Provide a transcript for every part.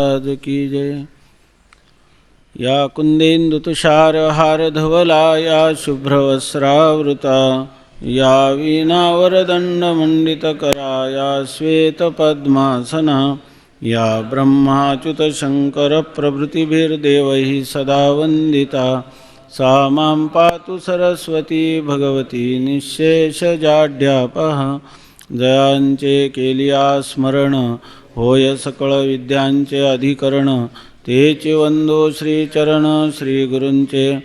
आज की जय। या कुन्देन्दुतुषारहारधवला या शुभ्रवस्त्रावृता या वीणावरदण्डमण्डितकरा या श्वेतपद्मासना या ब्रह्माच्युतशङ्करप्रभृतिभिर्देवैः सदा वन्दिता सा मां पातु सरस्वती भगवती निःशेषजाड्यापहा। जयांचे केलिया स्मरण होय सकळ विद्यांचे अधिकरण तेचे वंदो श्रीचरण श्रीगुरूंचे।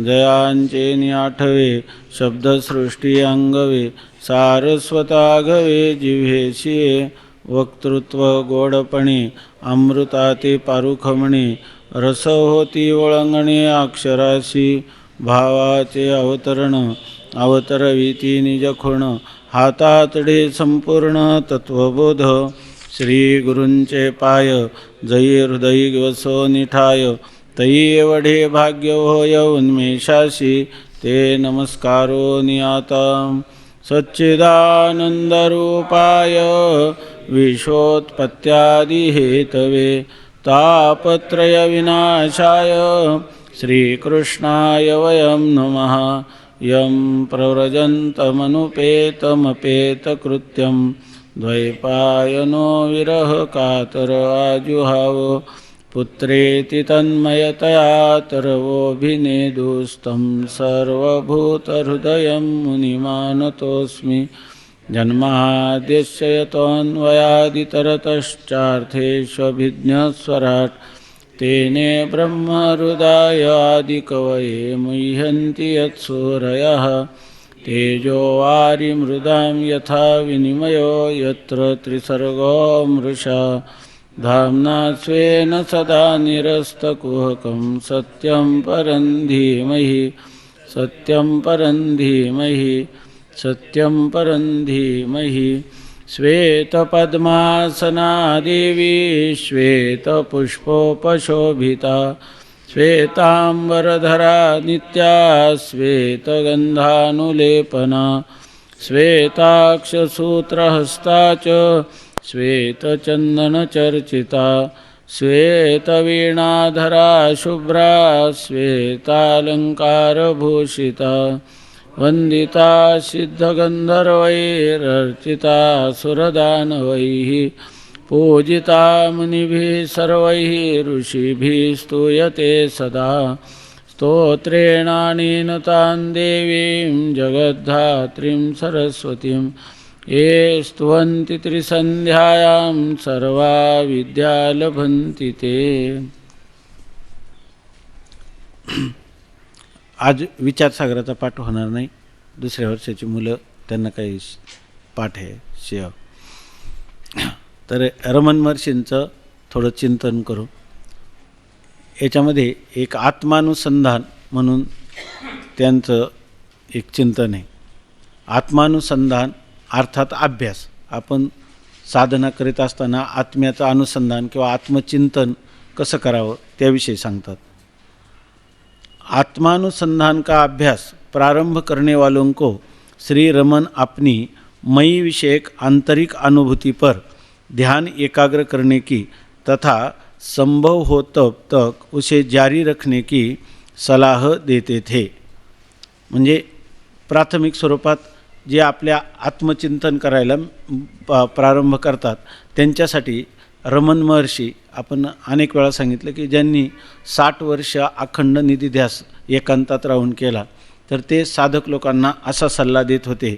जयांचे निआठवे शब्दसृष्टी अंगवे सारस्वतागवे जिव्हेशिये। वक्तृत्व गोडपणे अमृताते पारुखमणे रस होती वळंगणे अक्षराशी। भावाचे अवतरण अवतरविती निजखुण हातातडे संपूर्ण तत्वबोध। श्री गुरूंचे पाय जई हृदयी वसो निठाय तई एवढे भाग्य होय उन्मेषाशी। ते नमस्कारो नियाता सच्चिदानंदरूपाय विश्वोत्पत्त्यादिहेतवे तापत्रय विनाशाय श्रीकृष्णाय वयं नमः। यं प्रव्रजन्तमनुपेतमपेतकृत्यं द्वैपायनो विरह कातर आजुहाव। पुत्रेति तन्मयतया तरवोऽभिनेदुस्तं सर्वभूतहृदयं मुनिमानतोऽस्मि। जन्माद्यस्य यतोऽन्वयादितरतश्चार्थेष्वभिज्ञस्वराट् तेने ब्रह्महृदाय आदिकवये मुह्यन्ति यत्सूरयः। तेजो वारिमृदां यथा विनिमयो यत्र त्रिसर्गो मृषा धाम्ना स्वेन सदा निरस्तकुहकं सत्यं परं धीमहि सत्यं परं धीमहि सत्यं परं धीमहि। श्वेतपद्मासना देवी श्वेतपुष्पोपशोभिता श्वेतांबरधरा नित्या श्वेतगन्धानुलेपना श्वेताक्षसूत्रहस्ता च श्वेतचन्दनचर्चिता श्वेतवीणाधरा शुभ्रा श्वेतालङ्कारभूषिता। वन्दिता सिद्धगन्धर्वैरर्चिता सुरदानवैः पूजिता मुनिभिः सर्वैः ऋषिभिः स्तूयते सदा। स्तोत्रेणानेन तां देवीं जगद्धात्रीं सरस्वतीं ये स्तुवन्ति त्रिसन्ध्यायां सर्वा विद्या लभन्ति ते। आज विचारसागराचा पाठ होणार नाही। दुसऱ्या वर्षाची मुलं त्यांना काही पाठ आहे शिव। तर रमण महर्षींचं थोडं चिंतन करू। याच्यामध्ये एक आत्मानुसंधान म्हणून त्यांचं एक चिंतन आहे। आत्मानुसंधान अर्थात अभ्यास। आपण साधना करीत असताना आत्म्याचं अनुसंधान किंवा आत्मचिंतन कसं करावं त्याविषयी सांगतात। आत्मानुसंधान का अभ्यास प्रारंभ करने वालों को श्री रमन अपनी मई विषयक आंतरिक अनुभूति पर ध्यान एकाग्र करने की तथा संभव हो तब तक उसे जारी रखने की सलाह देते थे। म्हणजे प्राथमिक स्वरूपात जे आपल्या आत्मचिंतन करायला प्रारंभ करतात त्यांच्यासाठी रमण महर्षी आपण अनेक वेळा सांगितलं की ज्यांनी 60 वर्ष अखंड निधिध्यास एकांतात राहून केला तर ते साधक लोकांना असा सल्ला देत होते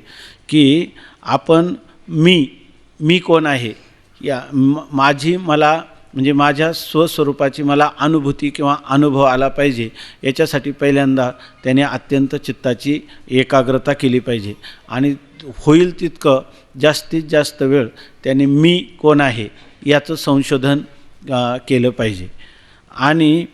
की आपण मी कोण आहे या माझी मला म्हणजे माझ्या स्वस्वरूपाची मला अनुभूती किंवा अनुभव आला पाहिजे। याच्यासाठी पहिल्यांदा त्याने अत्यंत चित्ताची एकाग्रता केली पाहिजे आणि होईल तितकं जास्तीत जास्त वेळ त्याने मी कोण आहे याचं संशोधन केलं पाहिजे। आणि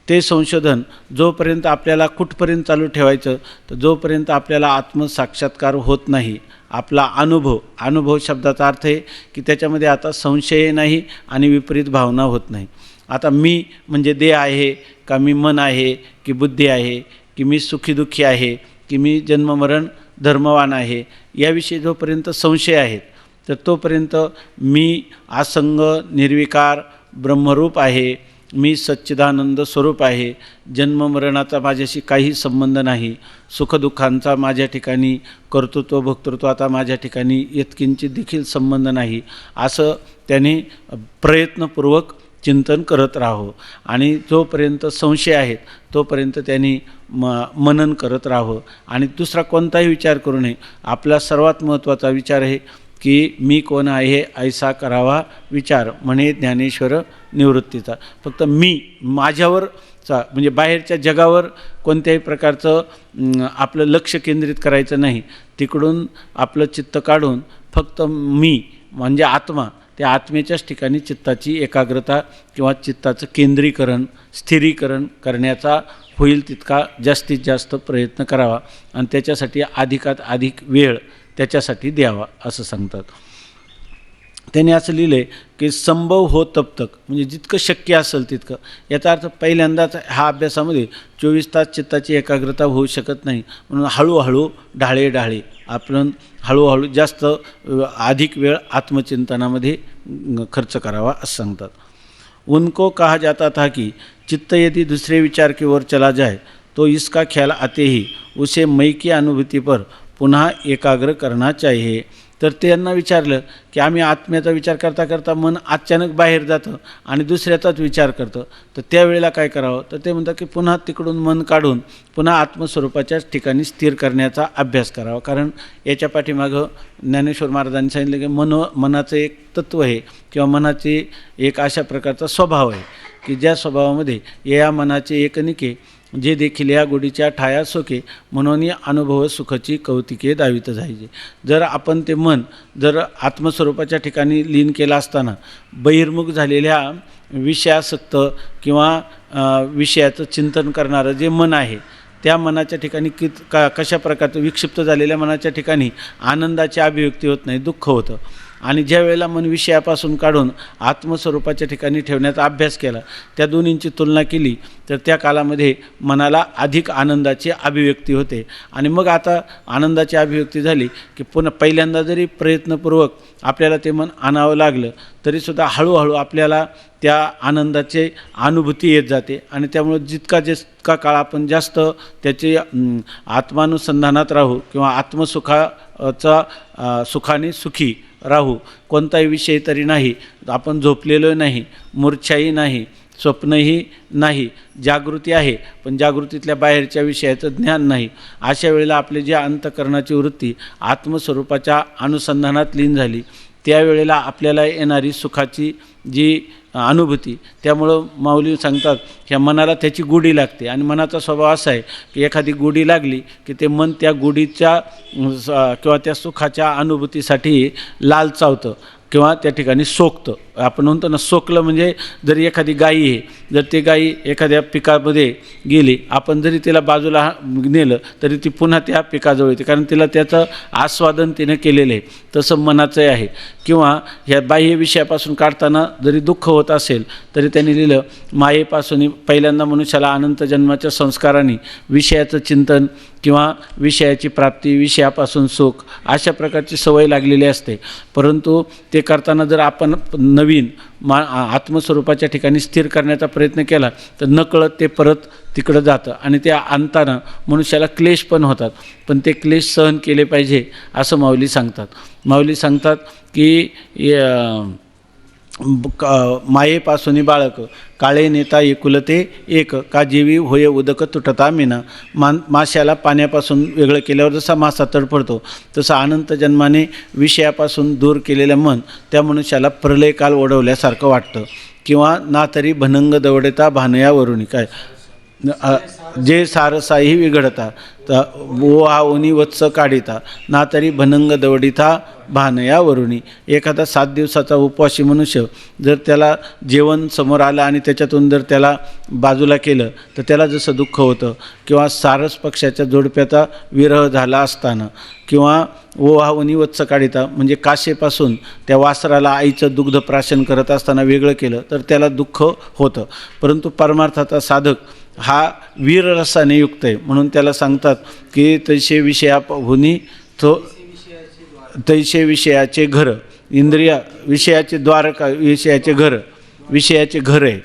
ते संशोधन जोपर्यंत आपल्याला कुठपर्यंत चालू ठेवायचं तर जोपर्यंत आपल्याला आत्मसाक्षात्कार होत नाही। आपला अनुभव शब्दाचा अर्थ आहे की त्याच्यामध्ये आता संशय नाही आणि विपरीत भावना होत नाही। आता मी म्हणजे देह आहे का मी मन आहे की बुद्धी आहे की मी सुखी दुःखी आहे की मी जन्ममरण धर्मवान आहे याविषयी जोपर्यंत संशय आहेत तर तोपर्यंत मी असंग निर्विकार ब्रह्मरूप आहे, मी सच्चिदानंद स्वरूप आहे, जन्ममरणाचा माझ्याशी काही संबंध नाही, सुखदुःखांचा माझ्या ठिकाणी कर्तृत्व भोक्तृत्वाचा माझ्या ठिकाणी यत्किंचित देखील संबंध नाही, असं त्याने प्रयत्नपूर्वक चिंतन करत राहो. आणि जोपर्यंत संशय आहेत तोपर्यंत त्यांनी मनन करत राहो आणि दुसरा कोणताही विचार करू नये. आपला सर्वात महत्त्वाचा विचार आहे की मी कोण आहे ऐसा करावा विचार, म्हणे ज्ञानेश्वर निवृत्तीचा. फक्त मी माझ्यावरचा म्हणजे बाहेरच्या जगावर कोणत्याही प्रकारचं आपलं लक्ष केंद्रित करायचं नाही. तिकडून आपलं चित्त काढून फक्त मी म्हणजे आत्मा, त्या आत्मेच्याच ठिकाणी चित्ताची एकाग्रता किंवा चित्ताचं केंद्रीकरण स्थिरीकरण करण्याचा होईल तितका जास्तीत जास्त प्रयत्न करावा आणि त्याच्यासाठी अधिकात अधिक वेळ त्याच्यासाठी द्यावा असं सांगतात. त्याने असं लिहिलं आहे की संभव हो तब तक, म्हणजे जितकं शक्य असेल तितकं. याचा अर्थ पहिल्यांदाच हा अभ्यासामध्ये 24 तास चित्ताची एकाग्रता होऊ शकत नाही, म्हणून हळूहळू ढाळे आपण हळूहळू जास्त अधिक वेळ आत्मचिंतनामध्ये खर्च करावा असं सांगतात. उनको कहा जाता था कि चित्त यदि दूसरे विचार की ओर चला जाए तो इसका ख्याल आते ही उसे मई की अनुभूति पर पुन्हा एकाग्र करना चाहिए. तर त्यांना विचारलं की आम्ही आत्म्याचा विचार करता करता मन अचानक बाहेर जातं आणि दुसऱ्याचाच विचार करतं, तर त्यावेळेला काय करावं. तर ते म्हणतात की पुन्हा तिकडून मन काढून पुन्हा आत्मस्वरूपाच्याच ठिकाणी स्थिर करण्याचा अभ्यास करावा. कारण याच्या पाठीमागं ज्ञानेश्वर महाराजांनी सांगितलं की मनाचं एक तत्त्व आहे किंवा मनाचे एक अशा प्रकारचा स्वभाव आहे की ज्या स्वभावामध्ये या मनाचे एकनिके जे देखील या गोडीच्या ठाया सोके म्हणून अनुभव सुखाची कौतिके दावित जायचे. जर आपण ते मन जर आत्मस्वरूपाच्या ठिकाणी लीन केलं असताना बहिर्मुख झालेल्या विषयासक्त किंवा विषयाचं चिंतन करणारं जे मन आहे त्या मनाच्या ठिकाणी कशा प्रकारचं विक्षिप्त झालेल्या मनाच्या ठिकाणी आनंदाची अभिव्यक्ती होत नाही, दुःख होतं. आणि ज्या वेळेला मन विषयापासून काढून आत्मस्वरूपाच्या ठिकाणी ठेवण्याचा अभ्यास केला, त्या दोन्हींची तुलना केली तर त्या कालामध्ये मनाला अधिक आनंदाची अभिव्यक्ती होते. आणि मग आता आनंदाची अभिव्यक्ती झाली की पुन्हा पहिल्यांदा जरी प्रयत्नपूर्वक आपल्याला ते मन आणावं लागलं तरीसुद्धा हळूहळू आपल्याला त्या आनंदाचे अनुभूती येत जाते. आणि त्यामुळे जितका काळ आपण जास्त त्याचे आत्मानुसंधानात राहू किंवा आत्मसुखाचा सुखाने सुखी राहू, कोणताही विषय तरी नाही, आपण झोपलेलो नाही, मूर्छाही नाही, स्वप्नही नाही, जागृती आहे पण जागृतीतल्या बाहेरच्या विषयाचं ज्ञान नाही. अशा वेळेला आपली जी अंतःकरणाची वृत्ती आत्मस्वरूपाच्या अनुसंधानात लीन झाली त्यावेळेला आपल्याला येणारी सुखाची जी अनुभूती, त्यामुळं माऊली सांगतात ह्या मनाला त्याची गोडी लागते. आणि मनाचा स्वभाव असा आहे की एखादी गोडी लागली की ते मन त्या गोडीच्या किंवा त्या सुखाच्या अनुभूतीसाठी लालचावतं किंवा त्या ठिकाणी सोकतं. आपण म्हणतो ना, सोकलं म्हणजे जर एखादी गाई आहे, जर ती गाई एखाद्या पिकामध्ये गेली, आपण जरी तिला बाजूला नेलं तरी ती पुन्हा त्या पिकाजवळ येते, कारण तिला त्याचं आस्वादन तिने केलेलं आहे. तसं मनाचं आहे. किंवा ह्या बाह्य विषयापासून काढताना जरी दुःख होत असेल तरी त्यांनी लिहिलं, मायेपासून पहिल्यांदा मनुष्याला अनंत जन्माच्या संस्कारांनी विषयाचं चिंतन किंवा विषयाची प्राप्ती, विषयापासून सुख अशा प्रकारची सवय लागलेली असते. परंतु ते करताना जर आपण नवीन आत्मस्वरूपाच्या ठिकाणी स्थिर करण्याचा प्रयत्न केला तर नकळत ते परत तिकडं जातं आणि त्या आणताना मनुष्याला क्लेश पण होतात. पण ते क्लेश सहन केले पाहिजे असं माऊली सांगतात. माऊली सांगतात की मायेपासून बाळक काळे नेता एकुलते एक, का जीवी होय उदक तुटता मिना. माशाला पाण्यापासून वेगळं केल्यावर जसा मासा तडफडतो तसं अनंत जन्माने विषयापासून दूर केलेलं मन त्या मनुष्याला प्रलयकाल ओढवल्यासारखं वाटतं. किंवा ना तरी भनंग दवडता भानयावरुणी, काय जे सारसाही विघडता वो हा ओनी वत्स काढिता, ना तरी भनंग दवडिता भानयावरुणी. एखादा 7 दिवसाचा उपवासी मनुष्य जर त्याला जेवण समोर आलं आणि त्याच्यातून जर त्याला बाजूला केलं तर त्याला जसं दुःख होतं, किंवा सारस पक्षाच्या जोडप्याचा विरह झाला असताना, किंवा ओ हा ओनी वत्स काढिता म्हणजे काशेपासून त्या वासराला आईचं दुग्ध प्राशन करत असताना वेगळं केलं तर त्याला दुःख होतं. परंतु परमार्थाचा साधक हा वीररसाने युक्त आहे, म्हणून त्याला सांगतात की तैसे विषयाहुनी तैसे विषयाचे घर, इंद्रिया विषयाचे द्वारका विषयाचे घर, विषयाचे घर आहे,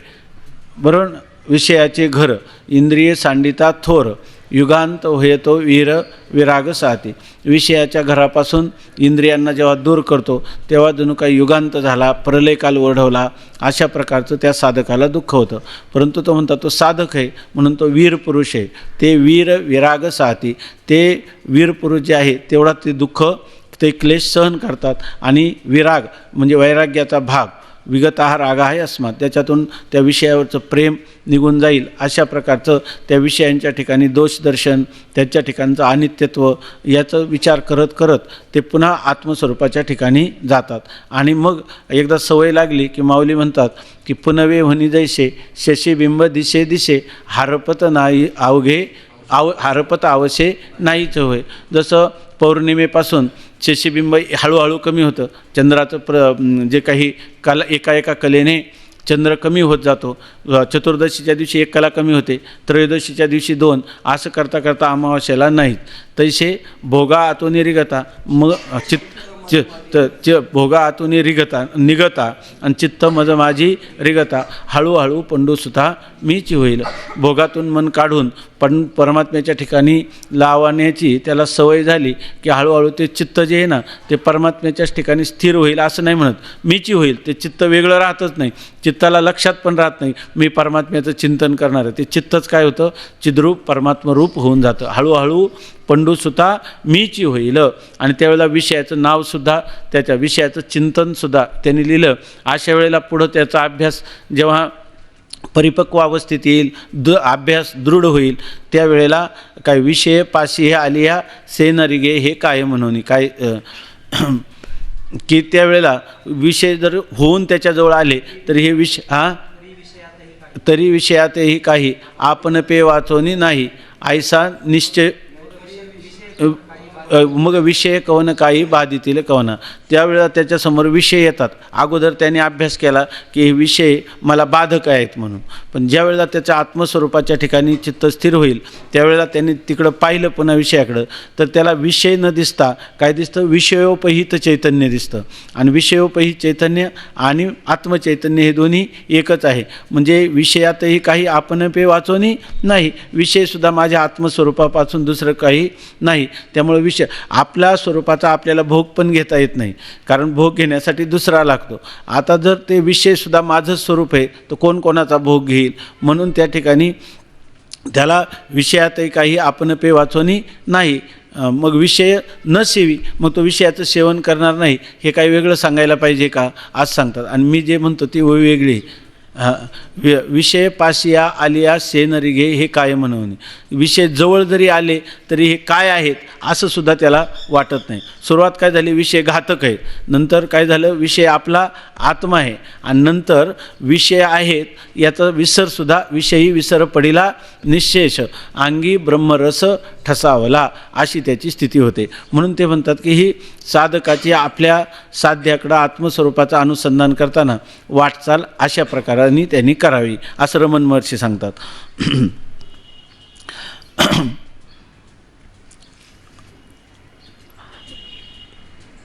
बरोबर. विषयाचे घर इंद्रिय सांडिता थोर, युगांत होयतो वीर विराग साती. विषयाच्या घरापासून इंद्रियांना जेव्हा दूर करतो तेव्हा जणू काही युगांत झाला, प्रलयकाल ओढवला, अशा प्रकारचं त्या साधकाला दुःख होतं. परंतु तो म्हणतात तो साधक आहे म्हणून तो वीर पुरुष आहे. ते वीर विराग साती, ते वीर पुरुष जे आहे तेवढा ते दुःख, ते क्लेश सहन करतात. आणि विराग म्हणजे वैराग्याचा भाग, विगतः राग आहे अस्मात, त्याच्यातून त्या विषयावरचं प्रेम निघून जाईल, अशा प्रकारचं त्या विषयांच्या ठिकाणी दोषदर्शन, त्याच्या ठिकाणचं अनित्यत्व याचा विचार करत करत ते पुन्हा आत्मस्वरूपाच्या ठिकाणी जातात. आणि मग एकदा सवय लागली की माऊली म्हणतात की पुनवे म्हणी जैसे शशीबिंब दिशे दिशे, हरपत नाही अवघे हरपत आवशे नाहीच होय. जसं पौर्णिमेपासून शशीबिंब हळूहळू कमी होतं, चंद्राचं जे काही कला एका एका कलेने चंद्र कमी होत जातो. चतुर्दशीच्या दिवशी एक कला कमी होते, त्रयोदशीच्या दिवशी 2, असं करता करता अमावास्येला नाहीत. तैसे भोगा आतून रिगता, मग भोगा आतून निगता आणि चित्त मज माझी रिगता, हळूहळू पंडूसुद्धा मीच होईल. भोगातून मन काढून परमात्म्याच्या ठिकाणी लावण्याची त्याला सवय झाली की हळूहळू ते चित्त जे आहे ना ते परमात्म्याच्याच ठिकाणी स्थिर होईल. असं नाही म्हणत मीची होईल, ते चित्त वेगळं राहतच नाही, चित्ताला लक्षात पण राहत नाही मी परमात्म्याचं चिंतन करणार आहे. ते चित्तच काय होतं, चिद्रूप परमात्मरूप होऊन जातं. हळूहळू पंडूसुद्धा मीची होईल. आणि त्यावेळेला विषयाचं नावसुद्धा, त्याच्या विषयाचं चिंतनसुद्धा त्यांनी लिहिलं. अशा वेळेला पुढं त्याचा अभ्यास जेव्हा परिपक्व अवस्थेत येईल, अभ्यास दृढ होईल, त्यावेळेला काय विषय पाशी हे आलिया सेनरिगे हे काय म्हणून काय की त्यावेळेला विषय जर होऊन त्याच्याजवळ आले तर हे तरी विषयातही काही आपण पे वाचवणी नाही ऐसा निश्चय, मग विषय कवन काही बाधितील कवना. त्यावेळेला त्याच्यासमोर विषय येतात. अगोदर त्याने अभ्यास केला की हे विषय मला बाधक आहेत म्हणून, पण ज्या वेळेला त्याच्या आत्मस्वरूपाच्या ठिकाणी चित्त स्थिर होईल त्यावेळेला त्यांनी तिकडं पाहिलं पुन्हा विषयाकडं, तर त्याला विषय न दिसता काय दिसतं, विषयोपहित चैतन्य दिसतं. आणि विषयोपहित चैतन्य आणि आत्मचैतन्य हे दोन्ही एकच आहे. म्हणजे विषयातही काही आपण पे वाचवणी नाही, विषयसुद्धा माझ्या आत्मस्वरूपापासून दुसरं काही नाही. त्यामुळे आपल्या स्वरूपाचा आपल्याला भोग पण घेता येत नाही, कारण भोग घेण्यासाठी दुसरा लागतो. आता जर ते विषयसुद्धा माझं स्वरूप आहे तर कोण कोणाचा भोग घेईल. म्हणून त्या ठिकाणी त्याला विषयातही काही आपण पे वाचवणी नाही. मग विषय न सेवी, मग तो विषयाचं सेवन करणार नाही, हे काही वेगळं सांगायला पाहिजे का, आज सांगतात. आणि मी जे म्हणतो ती वेगळी. विषय पाशिया आलिया सेनरिगे हे काय म्हणून, विषय जवळ जरी आले तरी हे काय आहेत असं सुद्धा त्याला वाटत नाही. सुरुवात काय झाली, विषय घातक आहे, नंतर काय झालं, विषय आपला आत्मा आहे, आणि नंतर विषय आहेत याचा विसरसुद्धा, विषयी विसर पडिला निशेष अंगी ब्रह्मरस ठसावला, अशी त्याची स्थिती होते. म्हणून ते म्हणतात की ही साधकाची आपल्या साध्याकडं आत्मस्वरूपाचं अनुसंधान करताना वाटचाल अशा प्रकाराने त्यांनी करावी, असं रमण महर्षी सांगतात.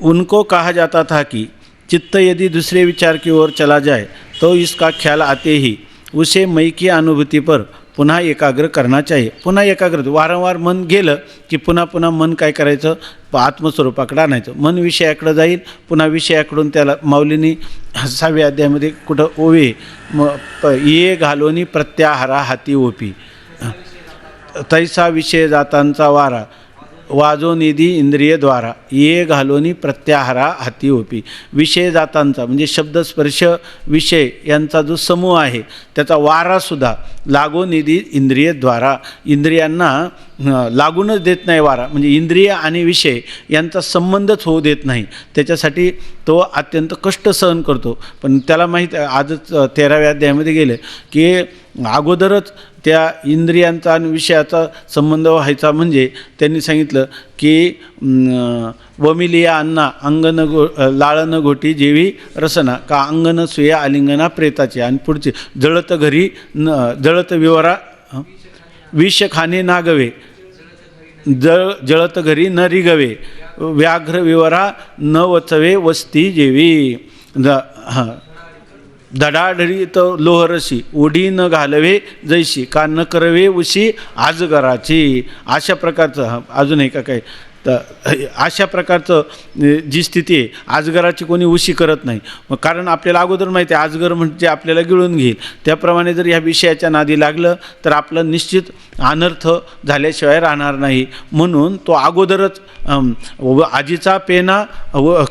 उनको कहा जाता था कि चित्त यदि दूसरे विचार की ओर चला जाए तो इसका ख्याल आते ही उसे मई की अनुभूति पर पुन्हा एकाग्र करना चाहिए. पुन्हा एकाग्र, वारंवार मन गेलं की पुन्हा पुन्हा मन काय करायचं, आत्मस्वरूपाकडे आणायचं. मन विषयाकडे जाईल, पुन्हा विषयाकडून त्याला माऊलींनी 6व्या अध्यायामध्ये कुठं ओवे ये घालोनी प्रत्याहारा हाती ओपी, तैसा विषय जातांचा वारा वाजो निधी इंद्रिय द्वारा ये घालोनी प्रत्याहारा हाती ओपी. विषय जातांचा म्हणजे शब्दस्पर्श विषय यांचा जो समूह आहे त्याचा वारासुद्धा लागो निधी इंद्रिय द्वारा, इंद्रियांना लागूनच देत नाही वारा, म्हणजे इंद्रिय आणि विषय यांचा संबंधच होऊ देत नाही. त्याच्यासाठी तो अत्यंत कष्ट सहन करतो. पण त्याला माहीत आहे, आजच 13व्या अध्यायामध्ये गेले की अगोदरच त्या इंद्रियांचा आणि विषयाचा संबंध व्हायचा. म्हणजे त्यांनी सांगितलं की वमिलिया अन्ना अंगन लाळन घोटी जेवी रसना का अंगन सुया आलिंगना प्रेताचे. आणि पुढचे जळत घरी जळत विवरा विष खाणे नागवे जळत घरी न रिगवे व्याघ्र विवरा न वचवे वस्ती जेवी. धडाधडीत लोहरशी उडी न घालवे जैशी का न करवे उशी आजगराची. अशा प्रकारचं अजून आहे का काय तर अशा प्रकारचं जी स्थिती आहे, आजगराची कोणी उशी करत नाही. मग कारण आपल्याला अगोदर माहिती आहे आजगर म्हणजे आपल्याला गिळून घेईल. त्याप्रमाणे जर ह्या विषयाच्या नादी लागलं तर आपलं निश्चित अनर्थ झाल्याशिवाय राहणार नाही. म्हणून तो अगोदरच आजीचा पेना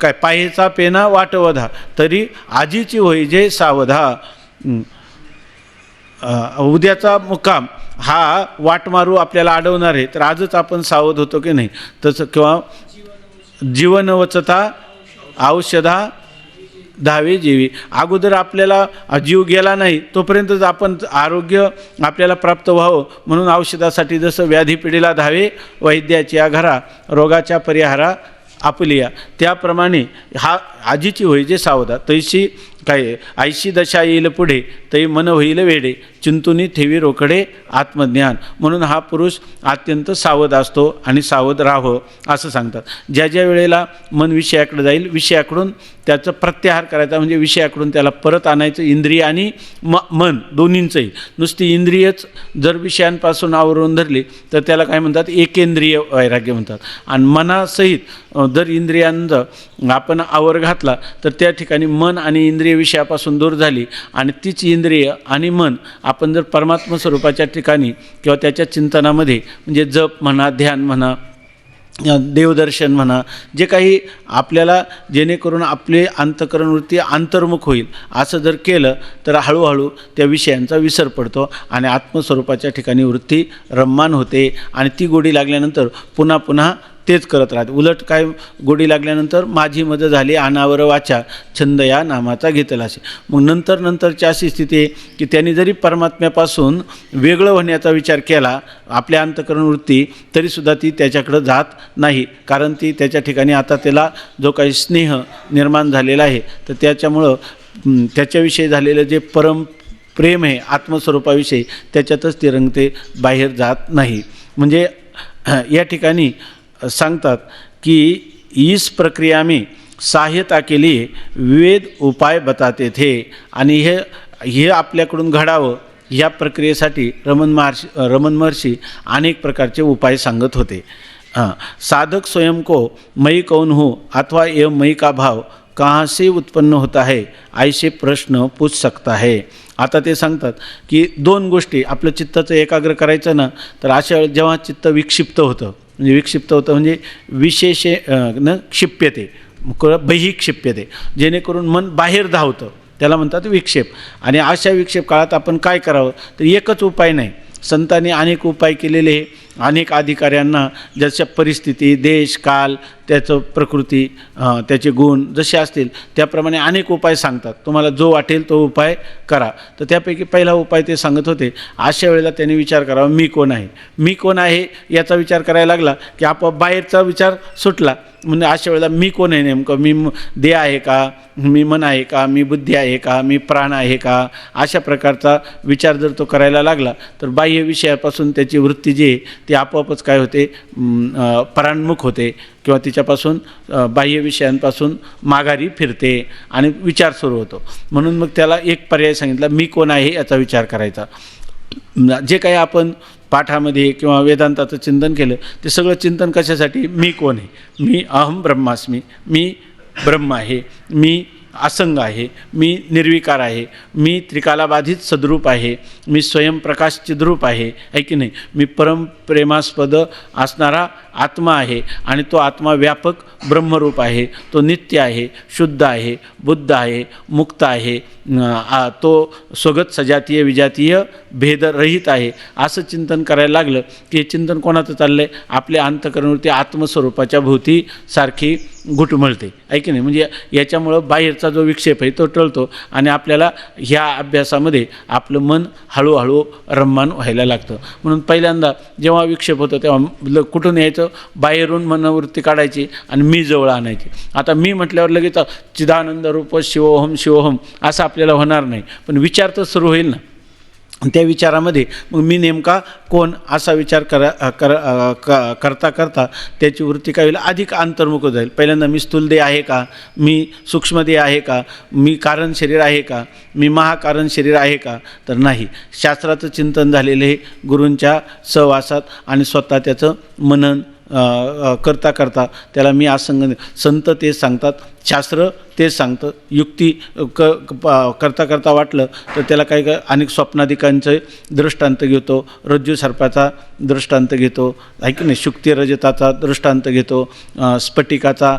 काय पायेचा पेना वाटवधा तरी आजीची होई जे सावधा. उद्याचा मुक्काम हा वाट मारू आपल्याला अडवणार आहे, तर आजच आपण सावध होतो की नाही. तसं किंवा जीवन वचता औषधा धावे जीवी. अगोदर आपल्याला जीव गेला नाही तोपर्यंतच आपण आरोग्य आपल्याला प्राप्त व्हावं म्हणून औषधासाठी जसं व्याधी पिढीला धावे वैद्याची घरा रोगाच्या परिहारा आपलिया, त्याप्रमाणे हा आजीची होई जे सावधा तैशी काय ऐशी दशा येईल पुढे तै मन होईल वेडे चिंतुनी ठेवी रोकडे आत्मज्ञान. म्हणून हा पुरुष अत्यंत सावध असतो आणि सावध राहावं असं सांगतात. ज्या ज्या वेळेला मन विषयाकडे जाईल विषयाकडून त्याचं प्रत्याहार करायचा म्हणजे विषयाकडून त्याला परत आणायचं. इंद्रिय आणि मन दोन्हींचंही. नुसती इंद्रियच जर विषयांपासून आवरून धरली तर त्याला काय म्हणतात एकेंद्रिय वैराग्य म्हणतात. आणि मनासहित जर इंद्रियांचं आपण आवर घातला तर त्या ठिकाणी मन आणि इंद्रिय विषयापासून दूर झाली आणि तीच इंद्रिय आणि मन आपण जर परमात्म स्वरूपाच्या ठिकाणी किंवा त्याच्या चिंतनामध्ये म्हणजे जप म्हणा ध्यान म्हणा देवदर्शन म्हणा जे काही आपल्याला जेणेकरून आपले अंतःकरण वृत्ती अंतर्मुख होईल असं जर केलं तर हळूहळू त्या विषयांचा विसर पडतो आणि आत्मस्वरूपाच्या ठिकाणी वृत्ती रम्मान होते आणि ती गोडी लागल्यानंतर पुन्हा पुन्हा तेच करत राहते. उलट काय गोडी लागल्यानंतर माझी मज झाली अनावर वाचा छंद या नामाचा घेतला असे. मग नंतरची अशी स्थिती आहे की त्यांनी जरी परमात्म्यापासून वेगळं होण्याचा विचार केला आपल्या अंतःकरण वृत्ती तरीसुद्धा ती त्याच्याकडं जात नाही. कारण ती त्याच्या ठिकाणी आता त्याला जो काही स्नेह निर्माण झालेला आहे तर त्याच्यामुळं त्याच्याविषयी झालेलं जे परम प्रेम आहे आत्मस्वरूपाविषयी त्याच्यातच ती रंगते, बाहेर जात नाही. म्हणजे या ठिकाणी सांगतात की इस प्रक्रिया में सहायता के लिए विविध उपाय बताते थे. आणि हे आपल्याकडून घडावं या प्रक्रियेसाठी रमण महर्षी अनेक प्रकारचे उपाय सांगत होते. साधक स्वयं को मई कौन हो अथवा ये मई का भाव कहाँ से उत्पन्न होता है ऐसे प्रश्न पूछ सकता है. आता ते सांगतात की दोन गोष्टी आपलं चित्ताचं एकाग्र करायचं ना तर अशा वेळेस जेव्हा चित्त विक्षिप्त होतं म्हणजे विशेष न क्षिप्यते बहिक्षिप्यते जेणेकरून मन बाहेर धावतं त्याला म्हणतात विक्षेप. आणि अशा विक्षेप काळात आपण काय करावं तर एकच उपाय नाही. संतांनी अनेक उपाय केलेले, अनेक अधिकाऱ्यांना जशा परिस्थिती देश काल त्याचं प्रकृती त्याचे गुण जसे असतील त्याप्रमाणे अनेक उपाय सांगतात. तुम्हाला जो वाटेल तो उपाय करा. तर त्यापैकी पहिला उपाय ते सांगत होते अशा वेळेला त्यांनी विचार करावा मी कोण आहे. मी कोण आहे याचा विचार करायला लागला की आपोआप बाहेरचा विचार सुटला. म्हणजे अशा वेळेला मी कोण आहे नेमकं, मी देह आहे का, मी मन आहे का, मी बुद्धी आहे का, मी प्राण आहे का, अशा प्रकारचा विचार जर तो करायला लागला तर बाह्य विषयापासून त्याची वृत्ती जी आहे ती आपोआपच काय होते परान्मुख होते किंवा तिच्यापासून बाह्य विषयांपासून माघारी फिरते आणि विचार सुरू होतो. म्हणून मग त्याला एक पर्याय सांगितला मी कोण आहे याचा विचार करायचा. जे काही आपण पाठामध्ये किंवा वेदांताचं चिंतन केलं ते सगळं चिंतन कशासाठी मी कोण आहे, मी अहम ब्रह्मास्मी, मी ब्रह्म आहे, मी असंग आहे, मी निर्विकार आहे, मी त्रिकालाबाधित सद्रूप आहे, मी स्वयंप्रकाश चिद्रूप आहे की नाही, मी परम प्रेमास्पद असणारा आत्मा आहे आणि तो आत्मा व्यापक ब्रह्मरूप आहे, तो नित्य आहे, शुद्ध आहे, बुद्ध आहे, मुक्त आहे, तो स्वगत सजातीय विजातीय भेदरहित आहे. असं चिंतन करायला लागलं की हे चिंतन कोणाचं चाललं आहे आपल्या अंतःकरणावरती आत्मस्वरूपाच्या भोवती सारखी घुटमळते आहे की नाही. म्हणजे याच्यामुळं बाहेरचा जो विक्षेप आहे तो टळतो आणि आपल्याला ह्या अभ्यासामध्ये आपलं मन हळूहळू रम्मान व्हायला लागतं. म्हणून पहिल्यांदा जेव्हा विक्षेप होतो तेव्हा कुठून यायचं बाहेरून मनवृत्ती काढायची आणि मी जवळ आणायची. आता मी म्हटल्यावर लगेच चिदानंद रूप शिवोहम शिवोहम असं आपल्याला होणार नाही पण विचार तर सुरू होईल ना. त्या विचारामध्ये मग मी नेमका कोण असा विचार करता करता त्याची वृत्ती काय होईल, अधिक अंतर्मुख जाईल. पहिल्यांदा मी स्थूलदेह आहे का, मी सूक्ष्मदेह आहे का, मी कारण शरीर आहे का, मी महाकारण शरीर आहे का, तर नाही. शास्त्राचं चिंतन झालेलं आहे गुरूंच्या सहवासात आणि स्वतः त्याचं मनन करता करता त्याला मी असंग संत तेच सांगतात, शास्त्र तेच सांगतं. युक्ती करता करता वाटलं तर त्याला काही अनेक स्वप्नाधिकांचे दृष्टांत घेतो, रज्जू सर्पाचा दृष्टांत घेतो, आहे की नाही, शुक्ती रजताचा दृष्टांत घेतो, स्फटिकाचा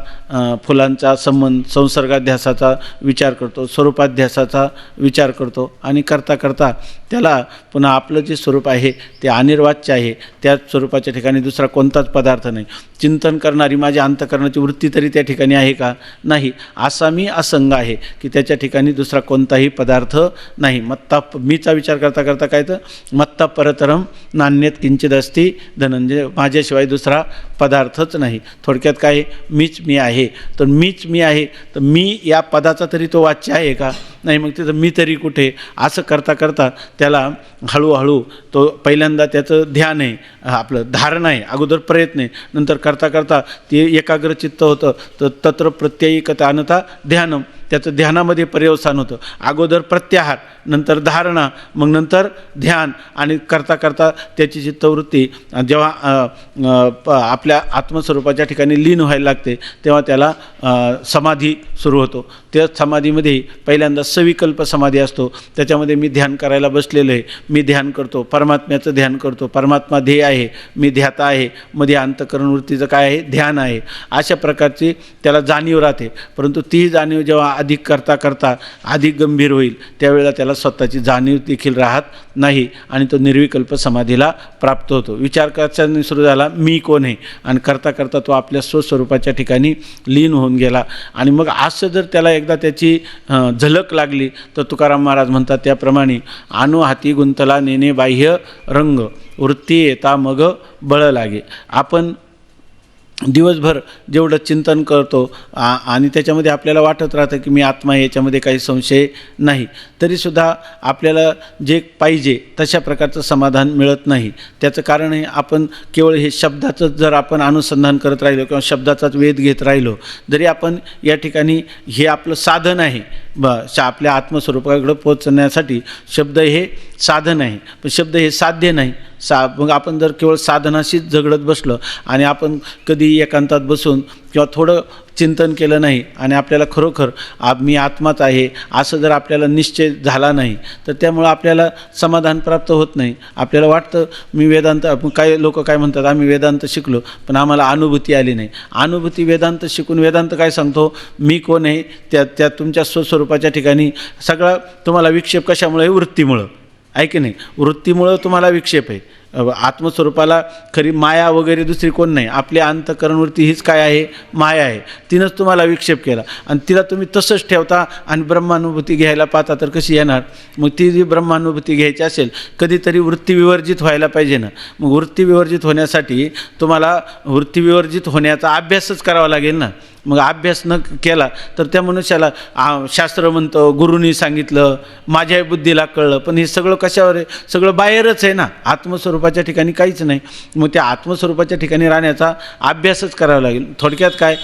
फुलांचा संबंध संसर्गाध्यासाचा विचार करतो, स्वरूपाध्यासाचा विचार करतो आणि करता करता त्याला पुन्हा आपलं जे स्वरूप आहे ते अनिर्वाच्य आहे, त्या स्वरूपाच्या ठिकाणी दुसरा कोणताच पदार्थ नाही. चिंतन करणारी माझ्या अंतःकरणाची वृत्ती तरी त्या ठिकाणी आहे का, नाही. असा मी असंग आहे की त्याच्या ठिकाणी दुसरा कोणताही पदार्थ नाही. मत्ता मीचा विचार करता करता काय तर मत्ता परतरम नान्यत किंचित अस्ति धनंजय, माझ्याशिवाय दुसरा पदार्थच नाही. थोडक्यात काय, मीच मी आहे. तर मीच मी आहे तर मी या पदाचा तरी तो वाच्य आहे का, नाही. मग तिथं मी तरी कुठे, असं करता करता त्याला हळूहळू तो पहिल्यांदा त्याचं ध्यान आहे, आपलं धारणा आहे, अगोदर प्रयत्न आहे, नंतर करता करता ते एकाग्र चित्त होतं. तर तत्र प्रत्ययिकता अनता ध्यानम, त्याचं ध्यानामध्ये पर्यवसान होतं. अगोदर प्रत्याहार, नंतर धारणा, मग नंतर ध्यान, आणि करता करता त्याची चित्तवृत्ती जेव्हा आपल्या आत्मस्वरूपाच्या ठिकाणी लीन व्हायला लागते तेव्हा त्याला समाधी सुरू होतो. त्या समाधीमध्ये पहिल्यांदा सविकल्प समाधी असतो, त्याच्यामध्ये मी ध्यान करायला बसलेलो आहे, मी ध्यान करतो, परमात्म्याचं ध्यान करतो, परमात्मा ध्येय आहे, मी ध्याता आहे, मध्ये अंतःकरण वृत्तीचं काय आहे, ध्यान आहे. अशा प्रकारची त्याला जाणीव राहते. परंतु ती जाणीव जेव्हा अधिक करता करता अधिक गंभीर होईल त्यावेळेला त्याला स्वतःची जाणीव देखील राहत नाही आणि तो निर्विकल्प समाधीला प्राप्त होतो. विचार करण्याने सुरू झाला मी कोण आहे, आणि करता करता तो आपल्या स्वस्वरूपाच्या ठिकाणी लीन होऊन गेला. आणि मग असं जर त्याला एकदा त्याची झलक लागली तर तुकाराम महाराज म्हणतात त्याप्रमाणे आणू हाती गुंतला नेणे बाह्य रंग, वृत्ती येता मग बळ लागे. आपण दिवसभर जेवढं चिंतन करतो आणि त्याच्यामध्ये आपल्याला वाटत राहतं की मी आत्मा आहे, याच्यामध्ये काही संशय नाही, तरीसुद्धा आपल्याला जे पाहिजे तशा प्रकारचं समाधान मिळत नाही. त्याचं कारण आहे आपण केवळ हे शब्दाचं जर आपण अनुसंधान करत राहिलो किंवा शब्दाचाच वेध घेत राहिलो, जरी आपण या ठिकाणी हे आपलं साधन आहे आपल्या आत्मस्वरूपाकडे पोहोचण्यासाठी शब्द हे साधन आहे, पण शब्द हे साध्य नाही. मग आपण जर केवळ साधनाशीच झगडत बसलो आणि आपण कधी एकांतात बसून किंवा थोडं चिंतन केलं नाही आणि आपल्याला खरोखर मी आत्माच आहे असं जर आपल्याला निश्चय झाला नाही तर त्यामुळं आपल्याला समाधान प्राप्त होत नाही. आपल्याला वाटतं मी वेदांत, काही लोक काय म्हणतात आम्ही वेदांत शिकलो पण आम्हाला अनुभूती आली नाही. अनुभूती वेदांत शिकून वेदांत काय सांगतो, मी कोण आहे, त्या तुमच्या स्वस्वरूपाच्या ठिकाणी सगळा तुम्हाला विक्षेप कशामुळे, वृत्तीमुळं आहे की नाही. वृत्तीमुळं तुम्हाला विक्षेप आहे. आत्मस्वरूपाला खरी माया वगैरे दुसरी कोण नाही, आपल्या अंतःकरणवृत्ती हीच काय आहे, माया आहे. तिनंच तुम्हाला विक्षेप केला आणि तिला तुम्ही तसंच ठेवता आणि ब्रह्मानुभूती घ्यायला पाहता तर कशी येणार. मग ती जी ब्रह्मानुभूती घ्यायची असेल कधीतरी वृत्ती विवर्जित व्हायला पाहिजे ना. मग वृत्ती विवर्जित होण्यासाठी तुम्हाला वृत्ती विवर्जित होण्याचा अभ्यासच करावा लागेल ना. मग अभ्यास न केला तर त्या मनुष्याला शास्त्र म्हणतं, गुरूंनी सांगितलं, माझ्या बुद्धीला कळलं, पण हे सगळं कशावर आहे, सगळं बाहेरच आहे ना, आत्मस्वरूपाच्या ठिकाणी काहीच नाही. मग त्या आत्मस्वरूपाच्या ठिकाणी राहण्याचा अभ्यासच करावा लागेल. थोडक्यात काय,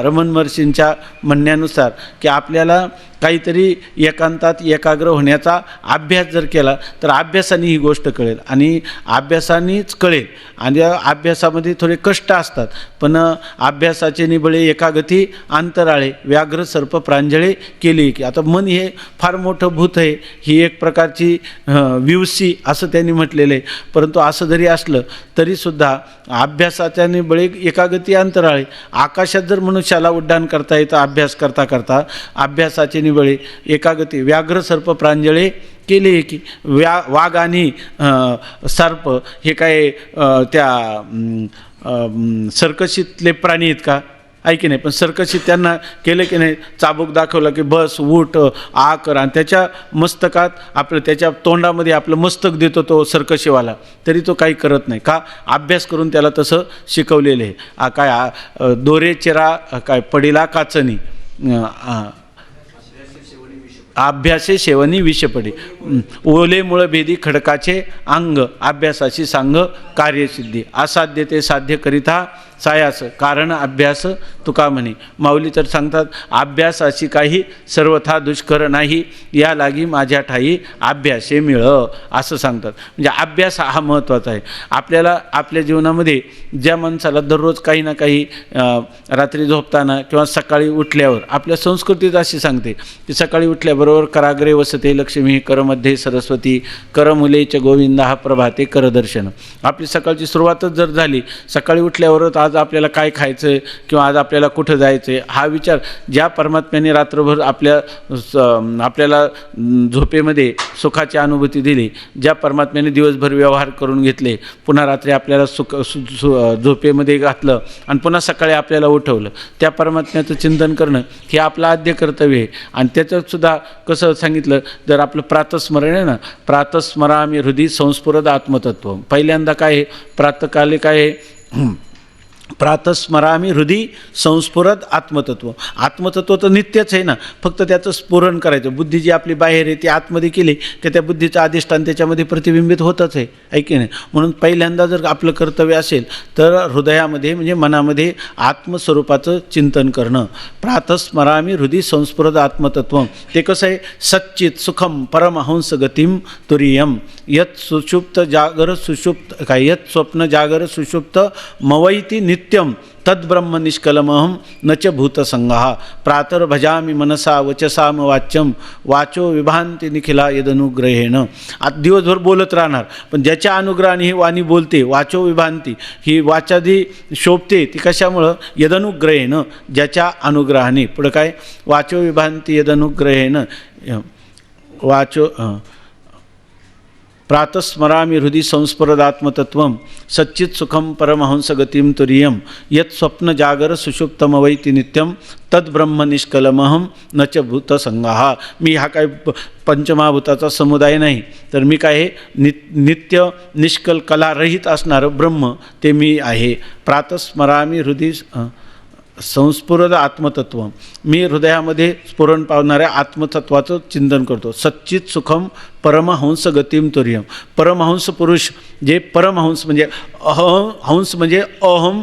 रमण महर्षींच्या म्हणण्यानुसार की आपल्याला काहीतरी एकांतात एकाग्र होण्याचा अभ्यास जर केला तर अभ्यासाने ही गोष्ट कळेल आणि अभ्यासानेच कळेल. आणि अभ्यासामध्ये थोडे कष्ट असतात, पण अभ्यासाचे निबळे एकागती अंतराळे, व्याघ्र सर्प प्रांजळे केली की. आता मन हे फार मोठं भूत आहे, ही एक प्रकारची विवसी असं त्यांनी म्हटलेलं आहे. परंतु असं जरी असलं तरीसुद्धा अभ्यासाच्या निबळे एकागती अंतराळे. आकाशात जर मनुष्याला उड्डाण करता येतं अभ्यास करता करता, अभ्यासाचे निबळे एकागती व्याघ्र सर्प प्रांजळे केले की. वाघ आणि सर्प हे काय त्या सर्कशीतले प्राणी आहेत का, आहे की नाही. पण सर्कशीत त्यांना केलं की नाही, चाबूक दाखवलं की बस उठ आ कर, आणि त्याच्या मस्तकात आपलं त्याच्या तोंडामध्ये आपलं मस्तक देतो तो सर्कशीवाला, तरी तो काही करत नाही का, अभ्यास करून त्याला तसं शिकवलेलं आहे. दोरे चिरा काय पडिला काचनी, अभ्यासे सेवनी विष पडे. ओले मुळ भेदी खडकाचे अंग, अभ्यासाची सांग कार्यसिद्धी. असाध्य ते साध्य करिता सायास, कारण अभ्यास तुका म्हणे. माऊली तर सांगतात, अभ्यासाची काही सर्वथा दुष्कर नाही, या लागी माझ्या ठाई अभ्यासे मिळ, असं सांगतात. म्हणजे अभ्यास हा महत्त्वाचा आहे. आपल्याला आपल्या जीवनामध्ये ज्या माणसाला दररोज काही ना काही रात्री झोपताना किंवा सकाळी उठल्यावर, आपल्या संस्कृतीत अशी सांगते की सकाळी उठल्याबरोबर कराग्रे वसते लक्ष्मी, करमध्ये सरस्वती, करमुलेच गोविंदा हा प्रभाते करदर्शन. आपली सकाळची सुरुवातच जर झाली, सकाळी उठल्यावरच आज आपल्याला काय खायचं आहे किंवा आज आपल्याला कुठं जायचं आहे, हा विचार ज्या परमात्म्याने रात्रभर आपल्याला झोपेमध्ये सुखाची अनुभूती दिली, ज्या परमात्म्याने दिवसभर व्यवहार करून घेतले, पुन्हा रात्री आपल्याला झोपेमध्ये घातलं आणि पुन्हा सकाळी आपल्याला उठवलं, त्या परमात्म्याचं चिंतन करणं हे आपलं आद्य कर्तव्य आहे. आणि त्याच्यातसुद्धा कसं सांगितलं, जर आपलं प्रातस्मरण आहे ना, प्रातस्मरामी हृदय संस्फुरद आत्मतत्व. पहिल्यांदा काय आहे, प्रातःकाली काय आहे, प्रातस्मरामी हृदय संस्फुरद आत्मतत्व. आत्मतत्व तर नित्यच आहे ना, फक्त त्याचं स्फुरण करायचं. बुद्धी जी आपली बाहेर आहे ती आतमध्ये केली तर त्या बुद्धीचं अधिष्ठान त्याच्यामध्ये प्रतिबिंबित होतच आहे, ऐकी नाही. म्हणून पहिल्यांदा जर आपलं कर्तव्य असेल तर हृदयामध्ये म्हणजे मनामध्ये आत्मस्वरूपाचं चिंतन करणं. प्रातस्मरामी हृदय संस्फुरद आत्मतत्व. ते कसं आहे, सच्चित सुखम परमहंस गतिम तुरीयम, यत सुषुप्त जागर सुषुप्त काय, यत स्वप्न जागर सुषुप्त मवैती नित्यम तद्ब्रह्म निष्कलमहम न च भूतसंगहा. प्रातर्भजामि मनसा वचसाम वाच्यम, वाचो विभांती निखिला यदनुग्रहेण. आज दिवसभर बोलत राहणार, पण ज्याच्या अनुग्रहाने ही वाणी बोलते, वाचो विभांती, ही वाचादी शोभते, ती कशामुळं, यदनुग्रहेण, ज्याच्या अनुग्रहाने. पुढं काय, वाचो विभांती यदनुग्रहेण, वाचो प्रातस्मरामी हृदय संस्फुरदात्मतत्वं सच्चित सुखम परमहंस गतिम तुरीयम, यत स्वप्न जागर सुषुप्तमवैति नित्यम तद्ब्रह्म निष्कलमहम न च भूतसंगहा. मी हा काय पंचमहाभूताचा समुदाय नाही, तर मी काय आहे, नित्य निष्कल कलारहित असणारं ब्रह्म ते मी आहे. प्रातस्मरामी हृदय संस्फुरद आत्मतत्व. मी हृदयामध्ये स्फुरण पावणाऱ्या आत्मतत्वाचं चिंतन करतो. सच्चित सुखम परमहंस गतिम तुर्यम. परमहंस पुरुष, जे परमहंस म्हणजे हंस म्हणजे अहम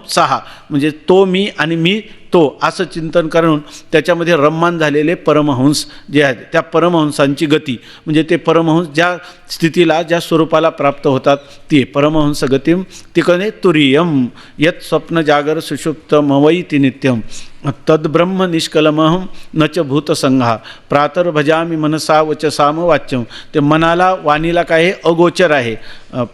सहा म्हणजे तो मी आणि मी तो, असं चिंतन करून त्याच्यामध्ये रम्मान झालेले परमहंस जे आहेत, त्या परमहंसांची गती म्हणजे ते परमहंस ज्या स्थितीला ज्या स्वरूपाला प्राप्त होतात ते परमहंस गतिम तिकने तुरीयम, यत स्वप्न जागर सुषुप्त मवैति नित्यम तद्ब्रह्म निष्कलमहम न च भूतसंगहा. प्रातर्भजामि मनसा वचसाम वाच्यम. ते मनाला वाणीला काय अगोचर आहे.